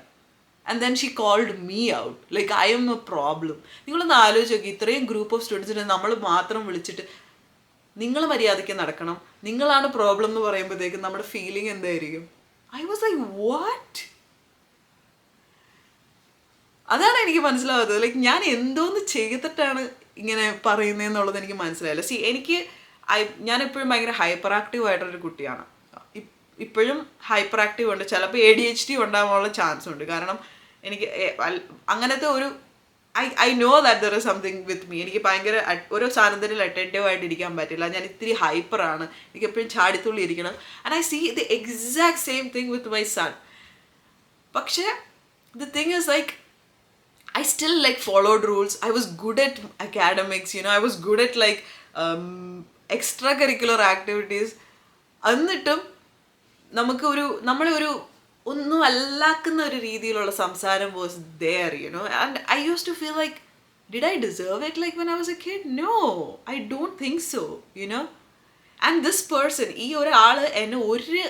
And then she called me out like I'm a problem. നിങ്ങളൊന്ന് ആലോചിച്ച് നോക്കി, ഇത്രയും ഗ്രൂപ്പ് ഓഫ് സ്റ്റുഡൻസിനെ നമ്മൾ മാത്രം വിളിച്ചിട്ട് നിങ്ങൾ മര്യാദയ്ക്ക് നടക്കണം, നിങ്ങളാണ് പ്രോബ്ലം എന്ന് പറയുമ്പോഴത്തേക്കും നമ്മുടെ ഫീലിംഗ് എന്തായിരിക്കും? I was like what? അതാണ് എനിക്ക് മനസ്സിലാവാത്തത്. ലൈക്ക് ഞാൻ എന്തോന്ന് ചെയ്തിട്ടാണ് ഇങ്ങനെ പറയുന്നതെന്നുള്ളത് എനിക്ക് മനസ്സിലായില്ല. ഞാൻ എപ്പോഴും ഭയങ്കര ഹൈപ്പർ ആക്റ്റീവ് ആയിട്ടൊരു കുട്ടിയാണ്. ഇപ്പോഴും ഹൈപ്പർ ആക്റ്റീവ് ഉണ്ട്. ചിലപ്പോൾ ADHD ഉണ്ടാകാനുള്ള ചാൻസ് ഉണ്ട്. കാരണം എനിക്ക് അങ്ങനത്തെ ഒരു I know that there is something with me. എനിക്ക് ഭയങ്കര ഓരോ സാധനത്തിൽ അറ്റൻറ്റീവ് ആയിട്ട് ഇരിക്കാൻ പറ്റില്ല. ഞാൻ ഇത്തിരി ഹൈപ്പറാണ്, എനിക്ക് എപ്പോഴും ചാടിത്തുള്ളി ഇരിക്കണം. And I see the exact same thing with my son. പക്ഷേ the thing is like I still like followed rules. I was good at academics, you know. I was good at like extracurricular activities. എന്നിട്ടും നമ്മളെ ഒരു ഒന്നും അല്ലാക്കുന്ന ഒരു രീതിയിലുള്ള സംസാരം was there, you know. And I used to feel like, did I deserve it like when I was a kid? No, I don't think so, you know. And this person, ഈ ഒരാൾ എന്നെ ഒരു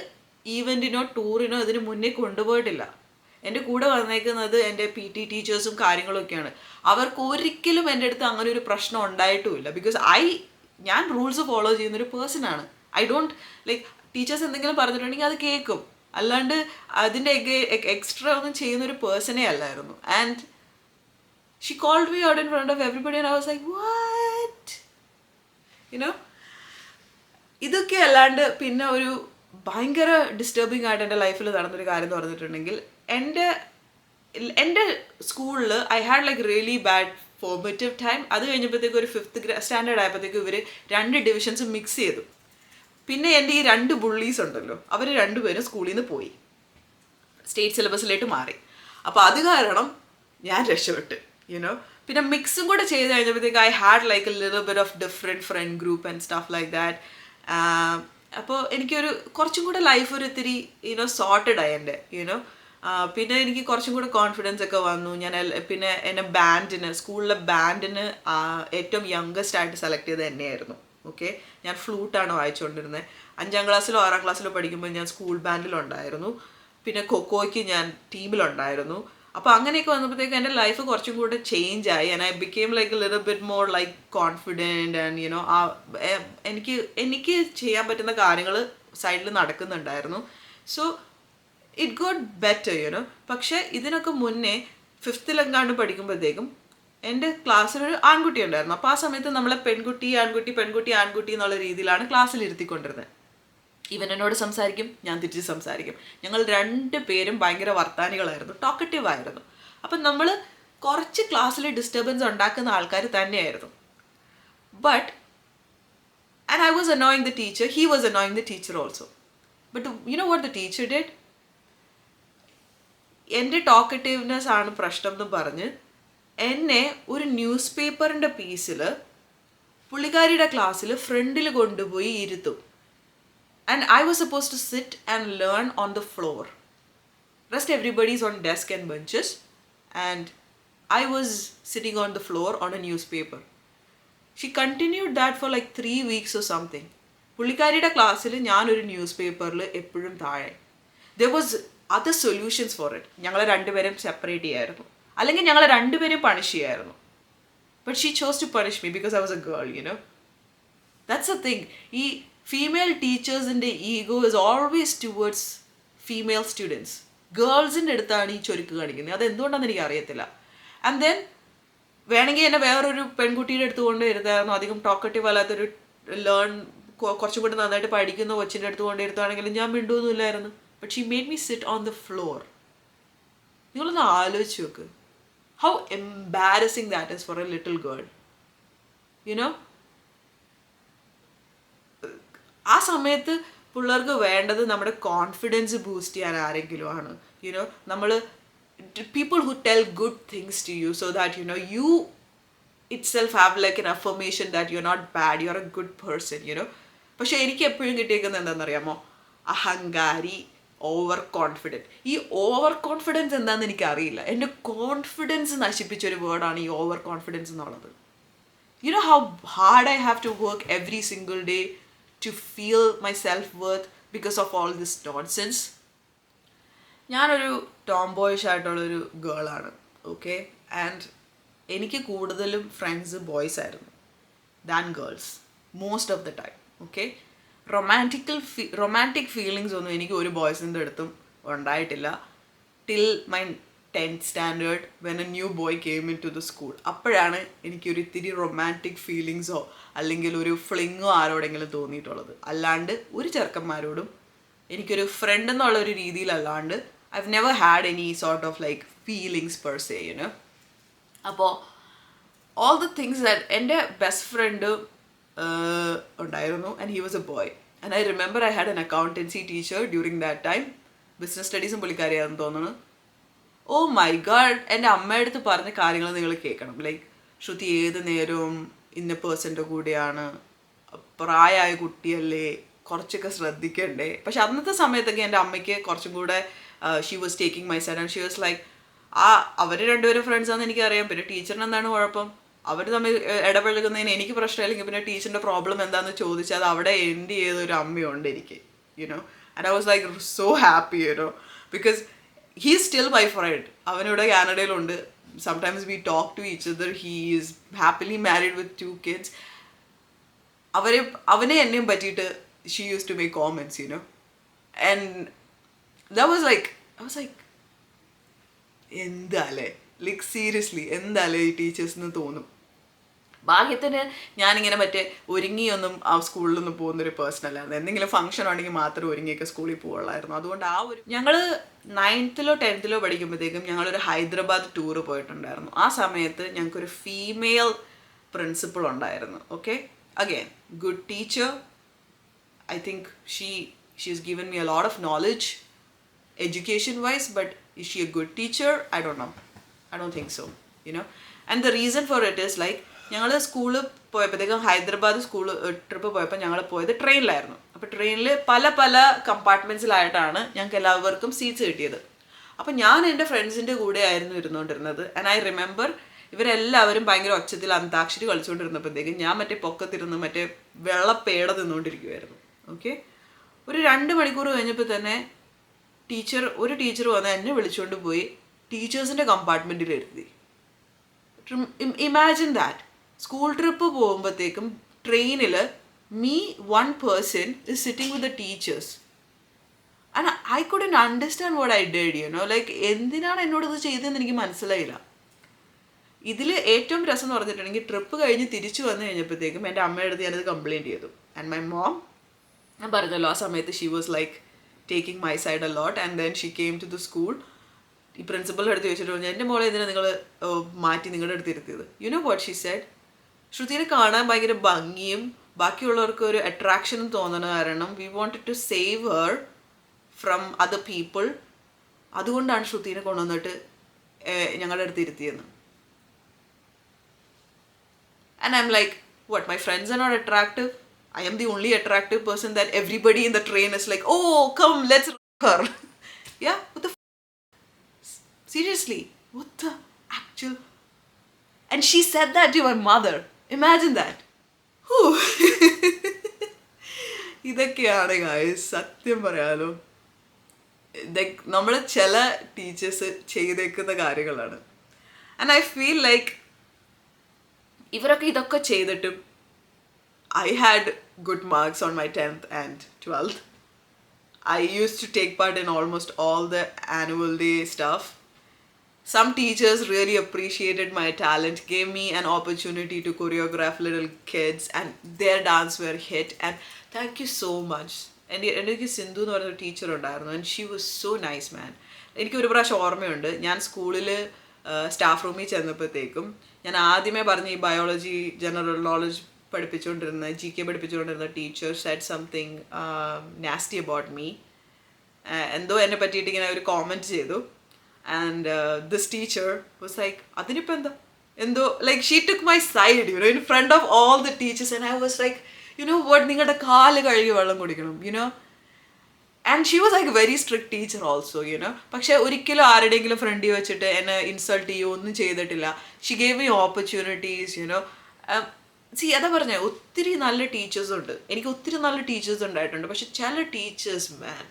ഈവൻറ്റിനോ ടൂറിനോ ഇതിന് മുന്നേ കൊണ്ടുപോയിട്ടില്ല. എൻ്റെ കൂടെ വന്നേക്കുന്നത് എൻ്റെ PT ടീച്ചേഴ്സും കാര്യങ്ങളൊക്കെയാണ്. അവർക്ക് ഒരിക്കലും എൻ്റെ അടുത്ത് അങ്ങനെ ഒരു പ്രശ്നം ഉണ്ടായിട്ടുമില്ല. ബിക്കോസ് ഞാൻ റൂൾസ് ഫോളോ ചെയ്യുന്നൊരു പേഴ്സണാണ്. ഐ ഡോണ്ട് ലൈക്ക് ടീച്ചേഴ്സ് എന്തെങ്കിലും പറഞ്ഞിട്ടുണ്ടെങ്കിൽ അത് കേൾക്കും, അല്ലാണ്ട് അതിൻ്റെ എക്സ്ട്രാ ഒന്നും ചെയ്യുന്നൊരു പേഴ്സണേ അല്ലായിരുന്നു. And she called me out in front of everybody and I was like what, you know. ഇതൊക്കെ അല്ലാണ്ട് പിന്നെ ഒരു ഭയങ്കര ഡിസ്റ്റർബിങ് ആയിട്ട് എൻ്റെ ലൈഫിൽ നടന്നൊരു കാര്യം എന്ന് പറഞ്ഞിട്ടുണ്ടെങ്കിൽ, എൻ്റെ സ്കൂളിൽ I had like really bad formative time. അത് കഴിഞ്ഞപ്പോഴത്തേക്കും ഒരു 5th സ്റ്റാൻഡേർഡ് ആയപ്പോഴത്തേക്കും ഇവർ 2 ഡിവിഷൻസ് മിക്സ് ചെയ്തു. പിന്നെ എൻ്റെ ഈ 2 ബുള്ളീസ് ഉണ്ടല്ലോ, അവർ 2 പേരും സ്കൂളിൽ നിന്ന് പോയി, സ്റ്റേറ്റ് സിലബസിലേക്ക് മാറി. അപ്പോൾ അത് കാരണം ഞാൻ രക്ഷപ്പെട്ട്, യുനോ. പിന്നെ മിക്സും കൂടെ ചെയ്ത് കഴിഞ്ഞപ്പോഴത്തേക്ക് I had like a little bit of different friend group and stuff like that. അപ്പോൾ എനിക്കൊരു കുറച്ചും കൂടെ ലൈഫ് ഒരു ഇത്തിരി യുനോ സോർട്ടഡ് ആയി എൻ്റെ, യുനോ. പിന്നെ എനിക്ക് കുറച്ചും കൂടെ കോൺഫിഡൻസ് ഒക്കെ വന്നു. ഞാൻ പിന്നെ എന്നെ സ്കൂളിലെ ബാൻഡിന് ഏറ്റവും യങ്കസ്റ്റ് ആയിട്ട് സെലക്ട് ചെയ്തത് എന്നെയായിരുന്നു. ഓക്കെ, ഞാൻ ഫ്ലൂട്ടാണ് വായിച്ചുകൊണ്ടിരുന്നത്. 5ാം ക്ലാസ്സിലോ 6ാം ക്ലാസ്സിലോ പഠിക്കുമ്പോൾ ഞാൻ സ്കൂൾ ബാൻഡിലുണ്ടായിരുന്നു. പിന്നെ ഖോഖോയ്ക്ക് ഞാൻ ടീമിലുണ്ടായിരുന്നു. അപ്പോൾ അങ്ങനെയൊക്കെ വന്നപ്പോഴത്തേക്കും എൻ്റെ ലൈഫ് കുറച്ചും കൂടെ ചേഞ്ച് ആയി. And I became like little bit more like confident and you know എനിക്ക് ചെയ്യാൻ പറ്റുന്ന കാര്യങ്ങൾ സൈഡിൽ നടക്കുന്നുണ്ടായിരുന്നു. So it got better you know. പക്ഷേ ഇതിനൊക്കെ മുന്നേ 5th പഠിക്കുമ്പോഴത്തേക്കും എൻ്റെ ക്ലാസ്സിലൊരു ആൺകുട്ടി ഉണ്ടായിരുന്നു. അപ്പോൾ ആ സമയത്ത് നമ്മളെ പെൺകുട്ടി എന്നുള്ള രീതിയിലാണ് ക്ലാസ്സിലിരുത്തിക്കൊണ്ടിരുന്നത്. ഇവൻ എന്നോട് സംസാരിക്കും, ഞാൻ തിരിച്ച് സംസാരിക്കും. ഞങ്ങൾ 2 പേരും ഭയങ്കര വർത്താനികളായിരുന്നു, ടോക്കറ്റീവ് ആയിരുന്നു. അപ്പം നമ്മൾ കുറച്ച് ക്ലാസ്സിൽ ഡിസ്റ്റർബൻസ് ഉണ്ടാക്കുന്ന ആൾക്കാർ തന്നെയായിരുന്നു. But and I was annoying the teacher, he was annoying the teacher also. But you know what the teacher did? എൻ്റെ ടോക്കറ്റീവ്നെസ് ആണ് പ്രശ്നം എന്ന് പറഞ്ഞ് എന്നെ ഒരു ന്യൂസ് പേപ്പറിൻ്റെ പീസിൽ പുള്ളിക്കാരിയുടെ ക്ലാസ്സിൽ ഫ്രണ്ടിൽ കൊണ്ടുപോയി ഇരുത്തും. And I was supposed to sit and learn on the floor. Rest everybody's on desk and benches. And I was sitting on the floor on a newspaper. She continued that for like 3 weeks or something. പുള്ളിക്കാരിയുടെ ക്ലാസ്സിൽ ഞാനൊരു news പേപ്പറിൽ എപ്പോഴും താഴെ. There was other solutions for it. ഞങ്ങളെ 2 പേരും separate ചെയ്യായിരുന്നു, അല്ലെങ്കിൽ ഞങ്ങളെ 2 പേരും പണിഷ് ചെയ്യായിരുന്നു. But she chose to punish me because I was a girl, you know. That's the thing. ഈ ഫീമെയിൽ ടീച്ചേഴ്സിൻ്റെ ego is always towards female students. ഗേൾസിൻ്റെ അടുത്താണ് ഈ ചൊരുക്ക് കാണിക്കുന്നത്. അതെന്തുകൊണ്ടാണെന്ന് എനിക്ക് അറിയത്തില്ല. ആൻഡ് ദെൻ വേണമെങ്കിൽ എന്നെ വേറൊരു പെൺകുട്ടിയുടെ അടുത്ത് കൊണ്ട് ഇരുത്തായിരുന്നു, അധികം ടോക്കറ്റീവ് അല്ലാത്തൊരു കുറച്ചും കൂടി നന്നായിട്ട് പഠിക്കുന്ന കൊച്ചിൻ്റെ അടുത്ത് കൊണ്ട് ഇരുത്തുകയാണെങ്കിലും ഞാൻ മിണ്ടുമൊന്നുമില്ലായിരുന്നു. But she made me sit on the floor. നിങ്ങളൊന്ന് ആലോചിച്ച് നോക്ക്, how embarrassing that is for a little girl, you know. ആ സമയത്ത് പിള്ളേർക്ക് വേണ്ടത് നമ്മുടെ കോൺഫിഡൻസ് ബൂസ്റ്റ് ചെയ്യാൻ ആരെങ്കിലും ആണ്. യുനോ, നമ്മൾ people who tell good things to you so that you know you itself have like an affirmation that you are not bad, you are a good person, you know. പക്ഷേ എനിക്ക് എപ്പോഴും കിട്ടിയേക്കുന്നത് എന്താണെന്നറിയാമോ? അഹങ്കാരി, ഓവർ കോൺഫിഡൻറ്റ്. ഈ over confidence എന്താണെന്ന് എനിക്കറിയില്ല. എൻ്റെ കോൺഫിഡൻസ് നശിപ്പിച്ചൊരു വേർഡാണ് ഈ ഓവർ കോൺഫിഡൻസ് എന്നുള്ളത്. You know how hard I have to work every single day to feel my self-worth because of all this nonsense. ഞാനൊരു ടോംബോയിഷ് ആയിട്ടുള്ളൊരു ഗേളാണ്, ഓക്കെ. ആൻഡ് എനിക്ക് കൂടുതലും ഫ്രണ്ട്സ് ബോയ്സ് ആയിരുന്നു than girls most of the time, okay. Romantic feelings ഒന്നും എനിക്ക് ഒരു ബോയ്സിൻ്റെ അടുത്തും ഉണ്ടായിട്ടില്ല till my 10th standard when a new boy came into the school. അപ്പോഴാണ് എനിക്കൊരു ഇത്തിരി റൊമാൻറ്റിക് ഫീലിങ്സോ അല്ലെങ്കിൽ ഒരു ഫ്ലിങ്ങോ ആരോടെങ്കിലും തോന്നിയിട്ടുള്ളത്. അല്ലാണ്ട് ഒരു ചെറുക്കന്മാരോടും എനിക്കൊരു ഫ്രണ്ട് എന്നുള്ള ഒരു രീതിയിലല്ലാണ്ട് I've never had any sort of like feelings per se, you know. അപ്പോൾ all the things that എൻ്റെ ബെസ്റ്റ് ഫ്രണ്ട് ഉണ്ടായിരുന്നു and he was a boy. And I remember I had an accountancy teacher during that time. Business സ്റ്റഡീസും പുള്ളിക്കാരിയാണെന്ന് തോന്നുന്നു. Oh my God, എൻ്റെ അമ്മയുടെ അടുത്ത് പറഞ്ഞ കാര്യങ്ങൾ നിങ്ങൾ കേൾക്കണം. ലൈക്ക്, ശ്രുതി ഏത് നേരവും ഇന്ന പേഴ്സൻ്റെ കൂടെയാണ്, പ്രായമായ കുട്ടിയല്ലേ, കുറച്ചൊക്കെ ശ്രദ്ധിക്കണ്ടേ. പക്ഷെ അന്നത്തെ സമയത്തൊക്കെ എൻ്റെ അമ്മയ്ക്ക് കുറച്ചും കൂടെ she was taking my side and she was like, അവർ 2 പേരും ഫ്രണ്ട്സാണെന്ന് എനിക്കറിയാം, പിന്നെ ടീച്ചറിന് എന്താണ് കുഴപ്പം, അവർ തമ്മിൽ ഇടപഴകുന്നതിന് എനിക്ക് പ്രശ്നമില്ലെങ്കിൽ പിന്നെ ടീച്ചറിൻ്റെ പ്രോബ്ലം എന്താണെന്ന് ചോദിച്ചാൽ അത് അവിടെ എൻഡ് ചെയ്തൊരു അമ്മയുണ്ട് എനിക്ക്, you know. And I was like so happy, you know, because he is still my friend. അവനിവിടെ കാനഡയിലുണ്ട്. Sometimes we talk to each other. He is happily married with 2 kids. അവനെ എന്നെയും പറ്റിയിട്ട് she used to make comments, you know. And that was like, I was like, എന്താല്ലേ, like seriously എന്താല്ലേ ഈ teachers എന്ന് തോന്നും. ഭാഗ്യത്തിന് ഞാനിങ്ങനെ മറ്റേ ഒരുങ്ങിയൊന്നും ആ സ്കൂളിലൊന്നും പോകുന്നൊരു പേഴ്സൺ അല്ലായിരുന്നു. എന്തെങ്കിലും ഫംഗ്ഷൻ ഉണ്ടെങ്കിൽ മാത്രം ഒരുങ്ങിയൊക്കെ സ്കൂളിൽ പോകുള്ളായിരുന്നു. അതുകൊണ്ട് ഞങ്ങൾ 9th or 10th പഠിക്കുമ്പോഴത്തേക്കും ഞങ്ങളൊരു ഹൈദരാബാദ് ടൂറ് പോയിട്ടുണ്ടായിരുന്നു. ആ സമയത്ത് ഞങ്ങൾക്കൊരു ഫീമെയിൽ പ്രിൻസിപ്പൾ ഉണ്ടായിരുന്നു, okay. Again good teacher. I think she is given me A lot of knowledge education wise, but is she a good teacher? I don't know. I don't think so, you know. And the reason for it is like, ഞങ്ങൾ സ്കൂളിൽ പോയപ്പോഴത്തേക്കും Hyderabad school trip പോയപ്പോൾ ഞങ്ങൾ പോയത് ട്രെയിനിലായിരുന്നു. അപ്പോൾ ട്രെയിനിൽ പല കമ്പാർട്ട്മെൻറ്റ്സിലായിട്ടാണ് ഞങ്ങൾക്ക് എല്ലാവർക്കും സീറ്റ്സ് കിട്ടിയത്. അപ്പം ഞാൻ എൻ്റെ ഫ്രണ്ട്സിൻ്റെ കൂടെ ആയിരുന്നു ഇരുന്നുകൊണ്ടിരുന്നത്. ആൻഡ് ഐ റിമെമ്പർ ഇവരെല്ലാവരും ഭയങ്കര ഒച്ചത്തിൽ അന്താക്ഷരി കളിച്ചുകൊണ്ടിരുന്നപ്പോഴത്തേക്കും ഞാൻ മറ്റേ പൊക്കത്തിരുന്ന് മറ്റേ വെള്ളപ്പേട തിന്നുകൊണ്ടിരിക്കുമായിരുന്നു. ഓക്കെ, ഒരു 2 മണിക്കൂർ കഴിഞ്ഞപ്പോൾ തന്നെ ഒരു ടീച്ചർ വന്ന് എന്നെ വിളിച്ചുകൊണ്ട് പോയി ടീച്ചേഴ്സിൻ്റെ കമ്പാർട്ട്മെൻറ്റിൽ ഇരുത്തി. ഇമാജിൻ ദാറ്റ്, സ്കൂൾ ട്രിപ്പ് പോകുമ്പോഴത്തേക്കും ട്രെയിനിൽ me, one person is sitting with the teachers. And I couldn't understand what I did, like എന്തിനാണ് എന്നോട് ഇത് ചെയ്തതെന്ന് എനിക്ക് മനസ്സിലായില്ല. ഇതിൽ ഏറ്റവും രസം എന്ന് പറഞ്ഞിട്ടുണ്ടെങ്കിൽ ട്രിപ്പ് കഴിഞ്ഞ് തിരിച്ചു വന്നു കഴിഞ്ഞപ്പോഴത്തേക്കും എൻ്റെ അമ്മയുടെ അടുത്ത് ഞാനത് കംപ്ലയിൻറ്റ് ചെയ്തു. ആൻഡ് മൈ മോം, ഞാൻ പറഞ്ഞല്ലോ ആ സമയത്ത് ഷീ was like taking my side a lot. And then she came to the school. ഈ പ്രിൻസിപ്പലിൻ്റെ അടുത്ത് ചോദിച്ചിട്ട് പറഞ്ഞു, എൻ്റെ മോളെ എന്തിനാണ് നിങ്ങൾ മാറ്റി നിങ്ങളുടെ അടുത്ത് ഇരുത്തിയത്? You know what she said? ശ്രുതിനെ കാണാൻ ഭയങ്കര ഭംഗിയും ബാക്കിയുള്ളവർക്ക് ഒരു അട്രാക്ഷനും തോന്നുന്ന കാരണം we wanted to save her from other people. അതുകൊണ്ടാണ് ശ്രുതിനെ കൊണ്ടുവന്നിട്ട് ഞങ്ങളുടെ അടുത്ത് ഇരുത്തിയെന്ന്. And I'm like, what, my friends are not attractive? I am the only attractive person that everybody in the train is like, oh, come, let's rock her. Yeah, what the seriously, what the actual? And she said that to my mother. Imagine that. ഇതൊക്കെയാണ് guys സത്യം പറയാലോ, നമ്മൾ ചില teachers ചെയ്തേക്കുന്ന കാര്യങ്ങളാണ്. And I feel like ഇവരൊക്കെ ഇതൊക്കെ ചെയ്തിട്ടും I had good marks on my 10th and 12th. I used to take part in almost all the annual day stuff. Some teachers really appreciated my talent, gave me an opportunity to choreograph little kids and their dance were hit, and thank you so much. എനിക്ക് സിന്ധു എന്ന് പറയുന്ന teacher ഉണ്ടായിരുന്നു, and she was so nice മാൻ. എനിക്ക് ഒരു പ്രാവശ്യം ഓർമ്മയുണ്ട്, ഞാൻ സ്കൂളിൽ സ്റ്റാഫ് റൂമിൽ ചെന്നപ്പോഴത്തേക്കും ഞാൻ ആദ്യമേ പറഞ്ഞ ഈ ബയോളജി ജനറൽ നോളജ് പഠിപ്പിച്ചുകൊണ്ടിരുന്ന GK പഠിപ്പിച്ചുകൊണ്ടിരുന്ന teacher said something nasty about me. എന്തോ എന്നെ പറ്റിയിട്ട് ഇങ്ങനെ ഒരു കോമെൻറ്റ് ചെയ്തു. And this teacher was like, adinippa endo, like she took my side, in front of all the teachers, and I was like, you know what, ningada kaalu kazhugi vellam kudikkanam, and she was like a very strict teacher also, പക്ഷേ ഒരിക്കലും ആരുടെയെങ്കിലും ഫ്രണ്ടി വെച്ചിട്ട് എന്നെ insult ചെയ്യുകയോ ഒന്നും ചെയ്തിട്ടില്ല. she gave me opportunities, അതാ പറഞ്ഞ ഒത്തിരി നല്ല ടീച്ചേഴ്സ് ഉണ്ട്, എനിക്ക് ഒത്തിരി നല്ല ടീച്ചേഴ്സ് ഉണ്ടായിട്ടുണ്ട്. പക്ഷെ ചില ടീച്ചേഴ്സ് മാൻ,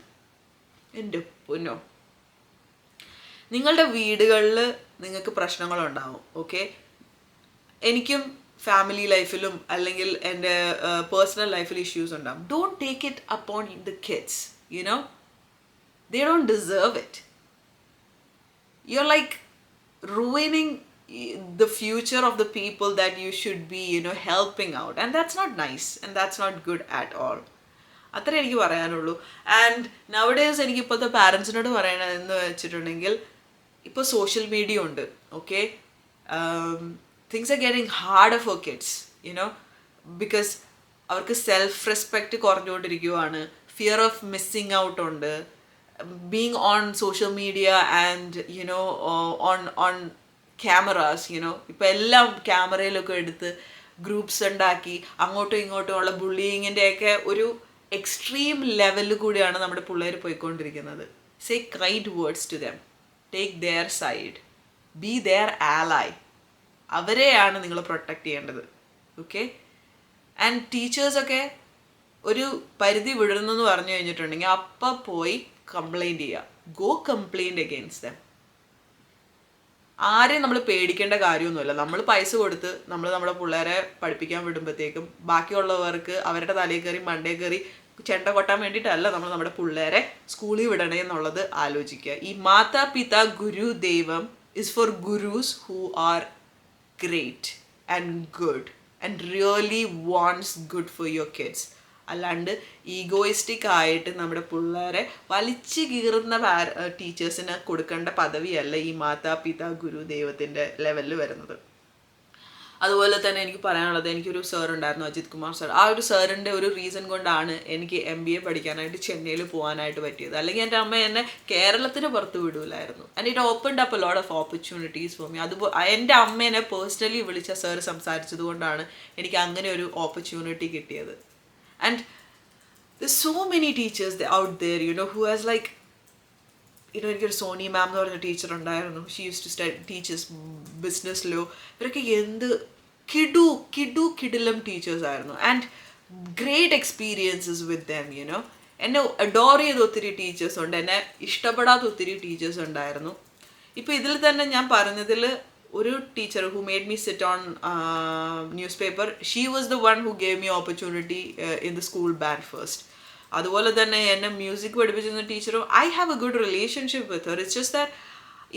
എൻ്റെ പൊന്നോ, നിങ്ങളുടെ വീടുകളിൽ നിങ്ങൾക്ക് പ്രശ്നങ്ങളുണ്ടാവും. ഓക്കെ, എനിക്കും ഫാമിലി ലൈഫിലും അല്ലെങ്കിൽ എൻ്റെ പേഴ്സണൽ ലൈഫിൽ ഇഷ്യൂസ് ഉണ്ടാവും. Don't take it upon the kids, they don't deserve it. You're like ruining the future of the people that you should be, helping out, and that's not nice and that's not good at all. അത്രേ എനിക്ക് പറയാനുള്ളൂ. And nowadays എനിക്ക് ഇപ്പോഴത്തെ പാരൻസിനോട് പറയണമെന്ന് വെച്ചിട്ടുണ്ടെങ്കിൽ, ഇപ്പോൾ social media ഉണ്ട്. Okay, things are getting harder for kids, because അവർക്ക് സെൽഫ് റെസ്പെക്റ്റ് കുറഞ്ഞുകൊണ്ടിരിക്കുകയാണ്. ഫിയർ ഓഫ് മിസ്സിങ് ഔട്ട് ഉണ്ട്. Being on social media and on cameras, ഇപ്പോൾ എല്ലാം ക്യാമറയിലൊക്കെ എടുത്ത് ഗ്രൂപ്പ്സ് ഉണ്ടാക്കി അങ്ങോട്ടും ഇങ്ങോട്ടും ഉള്ള ബുള്ളിയിങ്ങിൻ്റെയൊക്കെ ഒരു എക്സ്ട്രീം ലെവലിൽ കൂടിയാണ് നമ്മുടെ പിള്ളേർ പോയിക്കൊണ്ടിരിക്കുന്നത്. Say kind words to them, take their side, be their ally. അവരെയാണ് നിങ്ങൾ പ്രൊട്ടക്റ്റ് ചെയ്യേണ്ടത്. ഓക്കെ, ആൻഡ് ടീച്ചേഴ്സൊക്കെ ഒരു പരിധി വിടുന്നെന്ന് പറഞ്ഞു കഴിഞ്ഞിട്ടുണ്ടെങ്കിൽ അപ്പം പോയി കംപ്ലൈൻറ്റ് ചെയ്യുക. Go complaint against dum. ആരെയും നമ്മൾ പേടിക്കേണ്ട കാര്യമൊന്നുമില്ല. നമ്മൾ പൈസ കൊടുത്ത് നമ്മൾ നമ്മുടെ പിള്ളേരെ പഠിപ്പിക്കാൻ വിടുമ്പോഴത്തേക്കും ബാക്കിയുള്ളവർക്ക് അവരുടെ തലയിൽ കയറി മണ്ടേ കയറി ചെണ്ട കൊട്ടാൻ വേണ്ടിയിട്ടല്ല നമ്മൾ നമ്മുടെ പിള്ളേരെ സ്കൂളിൽ വിടണേ എന്നുള്ളത് ആലോചിക്കുക. ഈ മാതാ പിതാ ഗുരു ദൈവം is for gurus who are great and good and really wants good for your kids. അല്ലാണ്ട് ഈഗോയിസ്റ്റിക് ആയിട്ട് നമ്മുടെ പിള്ളേരെ വലിച്ചു കീറുന്ന ടീച്ചേഴ്സിന് കൊടുക്കേണ്ട പദവിയല്ല ഈ മാതാ പിതാ ഗുരു ദൈവത്തിൻ്റെ ലെവലിൽ വരുന്നത്. അതുപോലെ തന്നെ എനിക്ക് പറയാനുള്ളത്, എനിക്കൊരു സാർ ഉണ്ടായിരുന്നു, അജിത് കുമാർ സാർ. ആ ഒരു സാറിൻ്റെ ഒരു റീസൺ കൊണ്ടാണ് എനിക്ക് MBA പഠിക്കാനായിട്ട് ചെന്നൈയിൽ പോകാനായിട്ട് പറ്റിയത്. അല്ലെങ്കിൽ എൻ്റെ അമ്മ എന്നെ കേരളത്തിന് പുറത്ത് വിടൂലായിരുന്നു. And it opened up a lot of opportunities for me. അതുപോലെ എൻ്റെ അമ്മേനെ പേഴ്സണലി വിളിച്ച സാർ സംസാരിച്ചത് കൊണ്ടാണ് എനിക്ക് അങ്ങനെ ഒരു ഓപ്പർച്യൂണിറ്റി കിട്ടിയത്. And there's so many teachers out there, who has like എനിക്കൊരു സോണി മാം എന്ന് പറഞ്ഞ ടീച്ചർ ഉണ്ടായിരുന്നു. She use to teachers business law. ഇവരൊക്കെ എന്ത് കിടിലം ടീച്ചേഴ്സ് ആയിരുന്നു. And great experiences with them. എന്നെ അഡോർ ചെയ്ത ഒത്തിരി ടീച്ചേഴ്സ് ഉണ്ട്, എന്നെ ഇഷ്ടപ്പെടാത്ത ഒത്തിരി ടീച്ചേഴ്സ് ഉണ്ടായിരുന്നു. ഇപ്പോൾ ഇതിൽ തന്നെ ഞാൻ പറഞ്ഞതിൽ ഒരു teacher who made me sit on newspaper, she was the one who gave me opportunity in the school band first. അതുപോലെ തന്നെ എന്നെ മ്യൂസിക് പഠിപ്പിച്ചിരുന്ന ടീച്ചറും I have a good relationship with her. It's just that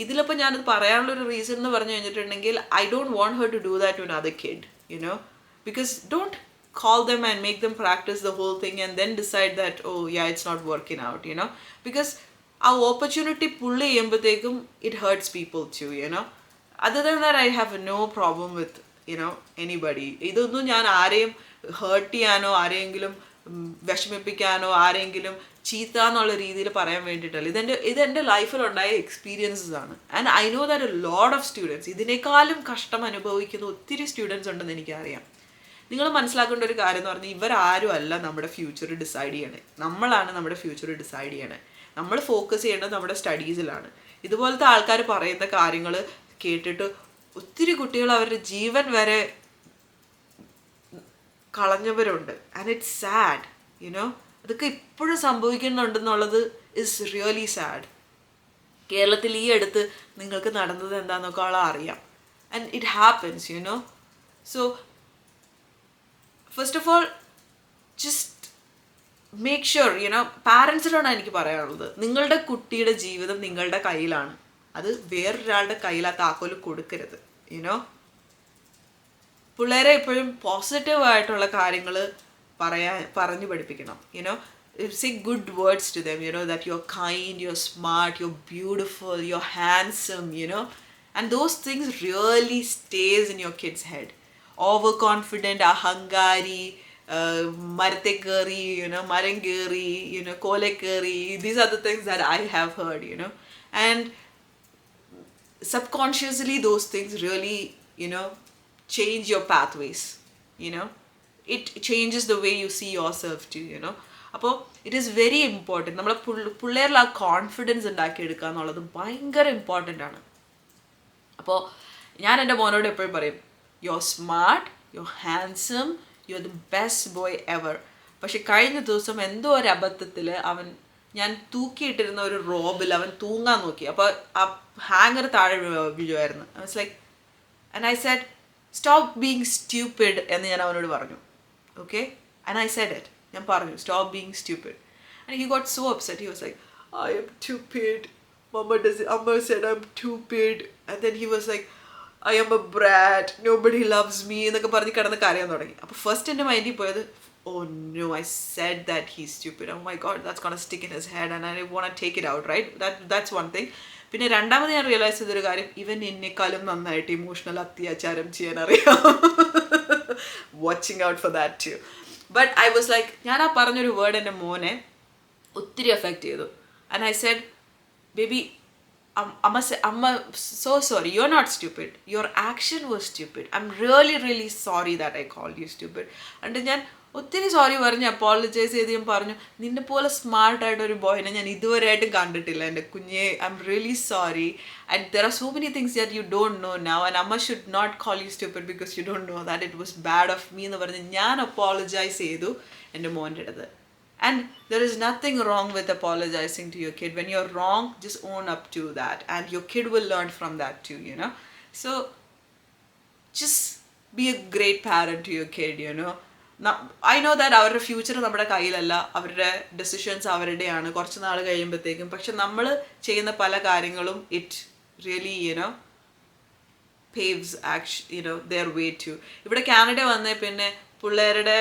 ഇതിലിപ്പോൾ ഞാനത് പറയാനുള്ളൊരു reason എന്ന് പറഞ്ഞു കഴിഞ്ഞിട്ടുണ്ടെങ്കിൽ I don't want her to do that to another kid, because don't call them and make them practice the whole thing and then decide that, oh yeah, it's not working out, because our opportunity pull cheyyumbodhekkum it hurts people too. Other than that, I have no problem with anybody. ഇതൊന്നും ഞാൻ ആരെയും heart ചെയ്യാനോ ആരെയെങ്കിലും വിഷമിപ്പിക്കാനോ ആരെങ്കിലും ചീത്ത എന്നുള്ള രീതിയിൽ പറയാൻ വേണ്ടിയിട്ടല്ല. ഇതെൻ്റെ ലൈഫിലുണ്ടായ എക്സ്പീരിയൻസസ് ആണ്. And I know that A lot of students ഇതിനേക്കാളും കഷ്ടം അനുഭവിക്കുന്ന ഒത്തിരി സ്റ്റുഡൻസ് ഉണ്ടെന്ന് എനിക്കറിയാം. നിങ്ങൾ മനസ്സിലാക്കേണ്ട ഒരു കാര്യം എന്ന് പറഞ്ഞാൽ ഇവരാരും അല്ല നമ്മുടെ ഫ്യൂച്ചർ ഡിസൈഡ് ചെയ്യണേ, നമ്മളാണ് നമ്മുടെ ഫ്യൂച്ചർ ഡിസൈഡ് ചെയ്യണേ. നമ്മൾ ഫോക്കസ് ചെയ്യേണ്ടത് നമ്മുടെ സ്റ്റഡീസിലാണ്. ഇതുപോലത്തെ ആൾക്കാർ പറയുന്ന കാര്യങ്ങൾ കേട്ടിട്ട് ഒത്തിരി കുട്ടികൾ അവരുടെ ജീവൻ വരെ കളഞ്ഞവരുണ്ട്. And it's sad. അതൊക്കെ ഇപ്പോഴും സംഭവിക്കുന്നുണ്ടെന്നുള്ളത് ഇസ് റിയലി സാഡ്. കേരളത്തിൽ ഈ അടുത്ത് നിങ്ങൾക്ക് നടന്നത് എന്താണെന്നൊക്കെ അറിയാം. And it happens. So first of all just make sure പാരൻസിനോടാണ് എനിക്ക് പറയാനുള്ളത്, നിങ്ങളുടെ കുട്ടിയുടെ ജീവിതം നിങ്ങളുടെ കയ്യിലാണ്. അത് വേറൊരാളുടെ കയ്യിൽ ആ താക്കോല് കൊടുക്കരുത്. പിള്ളേരെ എപ്പോഴും പോസിറ്റീവായിട്ടുള്ള കാര്യങ്ങൾ പറഞ്ഞു പഠിപ്പിക്കണം. Say good words to them, that you're kind, you're smart, you're beautiful, you're handsome, and those things really stays in your kid's head. Overconfident, ahangari, martekari, marangeri, kolekari, these are the things that I have heard, and subconsciously those things really, change your pathways. It changes the way you see yourself too. അപ്പോൾ it is very important. നമ്മളെ പിള്ളേരിൽ ആ confidence ഉണ്ടാക്കിയെടുക്കുക എന്നുള്ളത് ഭയങ്കര important ആണ്. അപ്പോൾ ഞാൻ എൻ്റെ മോനോട് എപ്പോഴും പറയും, you are smart, you are handsome, you are the best boy ever. പക്ഷെ കഴിഞ്ഞ ദിവസം എന്തോ ഒരു അബദ്ധത്തിൽ ഞാൻ തൂക്കിയിട്ടിരുന്ന ഒരു റോബിൽ അവൻ തൂങ്ങാൻ നോക്കി. അപ്പോൾ ആ ഹാങ്ങർ താഴെ വീഴുമായിരുന്നു. I was like, and I said stop being stupid എന്ന് ഞാൻ അവനോട് പറഞ്ഞു. Okay, and I said it. ഞാൻ പറഞ്ഞു stop being stupid. And he got so upset. He was like, I'm stupid. Amma said I'm stupid. And then he was like, I am a brat. Nobody loves me. എന്നൊക്കെ പറഞ്ഞ് കിടന്ന് കരയാൻ തുടങ്ങി. അപ്പോൾ first എൻ്റെ മൈൻഡിൽ പോയത്, oh no, I said that he's stupid. Oh my god, that's gonna stick in his head and I want to take it out, right? That's one thing. പിന്നെ രണ്ടാമത് ഞാൻ റിയലൈസ് ചെയ്തൊരു കാര്യം, ഇവൻ എന്നെക്കാളും നന്നായിട്ട് ഇമോഷണൽ അത്യാചാരം ചെയ്യാൻ അറിയാം. Watching out for that too. But I was like, ഞാൻ ആ പറഞ്ഞൊരു വേർഡ് എൻ്റെ മോനെ ഒത്തിരി എഫക്റ്റ് ചെയ്തു. And I said, baby, Amma, so sorry, you're not stupid. Your action was stupid. I'm really, really sorry that I called you stupid. And ഞാൻ ഒത്തിരി sorry പറഞ്ഞ് അപ്പോളജൈസ് ചെയ്ത് ഞാൻ പറഞ്ഞു, നിന്നെ പോലെ സ്മാർട്ടായിട്ടൊരു ബോയിനെ ഞാൻ ഇതുവരെയായിട്ടും കണ്ടിട്ടില്ല എൻ്റെ കുഞ്ഞെ. I'm really sorry. And there are so many things that you don't know now and അമ്മ should not call you stupid because you don't know that it was bad of me എന്ന് പറഞ്ഞ് ഞാൻ apologise ചെയ്തു എൻ്റെ മോൻ്റെ അടുത്ത്. And there is nothing wrong with apologizing to your kid. When you're wrong, just own up to that. And your kid will learn from that too, So, just be a great parent to your kid, Now, I know that our future നമ്മുടെ കയ്യിലല്ല, അവരുടെ decisions അവരുടെയാണ്. കുറച്ച് നാൾ കഴിയുമ്പോഴത്തേക്കും പക്ഷെ നമ്മൾ ചെയ്യുന്ന പല കാര്യങ്ങളും it really paves their way too. ഇവിടെ കാനഡ വന്നേ പിന്നെ പിള്ളേരുടെ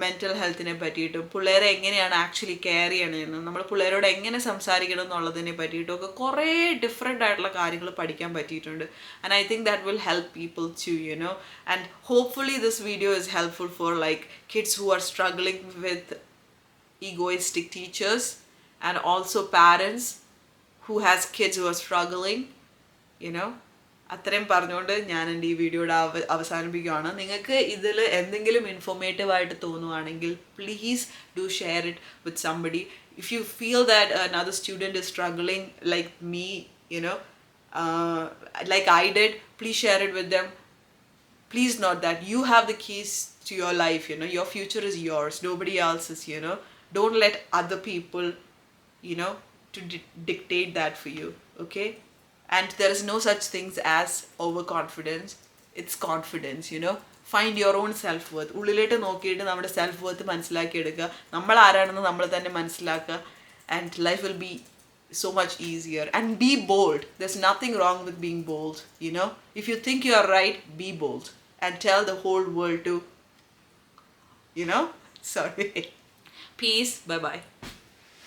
മെൻ്റൽ ഹെൽത്തിനെ പറ്റിയിട്ടും പിള്ളേരെ എങ്ങനെയാണ് ആക്ച്വലി കെയർ ചെയ്യണമെന്നും നമ്മൾ പിള്ളേരോട് എങ്ങനെ സംസാരിക്കണം എന്നുള്ളതിനെ പറ്റിയിട്ടും ഒക്കെ കുറേ ഡിഫറെൻ്റ് ആയിട്ടുള്ള കാര്യങ്ങൾ പഠിക്കാൻ പറ്റിയിട്ടുണ്ട്. And I think that will help people two and hopefully this video is helpful for like kids who are struggling with egoistic teachers and also parents who has kids who are struggling. അത്രയും പറഞ്ഞുകൊണ്ട് ഞാൻ എൻ്റെ ഈ വീഡിയോയുടെ അവസാനിപ്പിക്കുകയാണ്. നിങ്ങൾക്ക് ഇതിൽ എന്തെങ്കിലും ഇൻഫോർമേറ്റീവ് ആയിട്ട് തോന്നുവാണെങ്കിൽ please do share it with somebody. If you feel that another student is struggling like me, you know, like I did, please share it with them. Please note that you have the keys to your life, you know, your future is yours, nobody else's, you know. Don't let other people, you know, to dictate that for you, okay? And there is no such things as overconfidence. It's confidence, you know. Find your own self-worth. ഉള്ളിലേക്ക് നോക്കിയിട്ട് നമ്മുടെ self worth മനസ്സിലാക്കി എടുക്കുക. നമ്മൾ ആരാണെന്ന് നമ്മൾ തന്നെ മനസ്സിലാക്കുക. And life will be so much easier. And be bold. There's nothing wrong with being bold, you know. If you think you are right, be bold. And tell the whole world to, you know. Sorry. Peace. Bye-bye.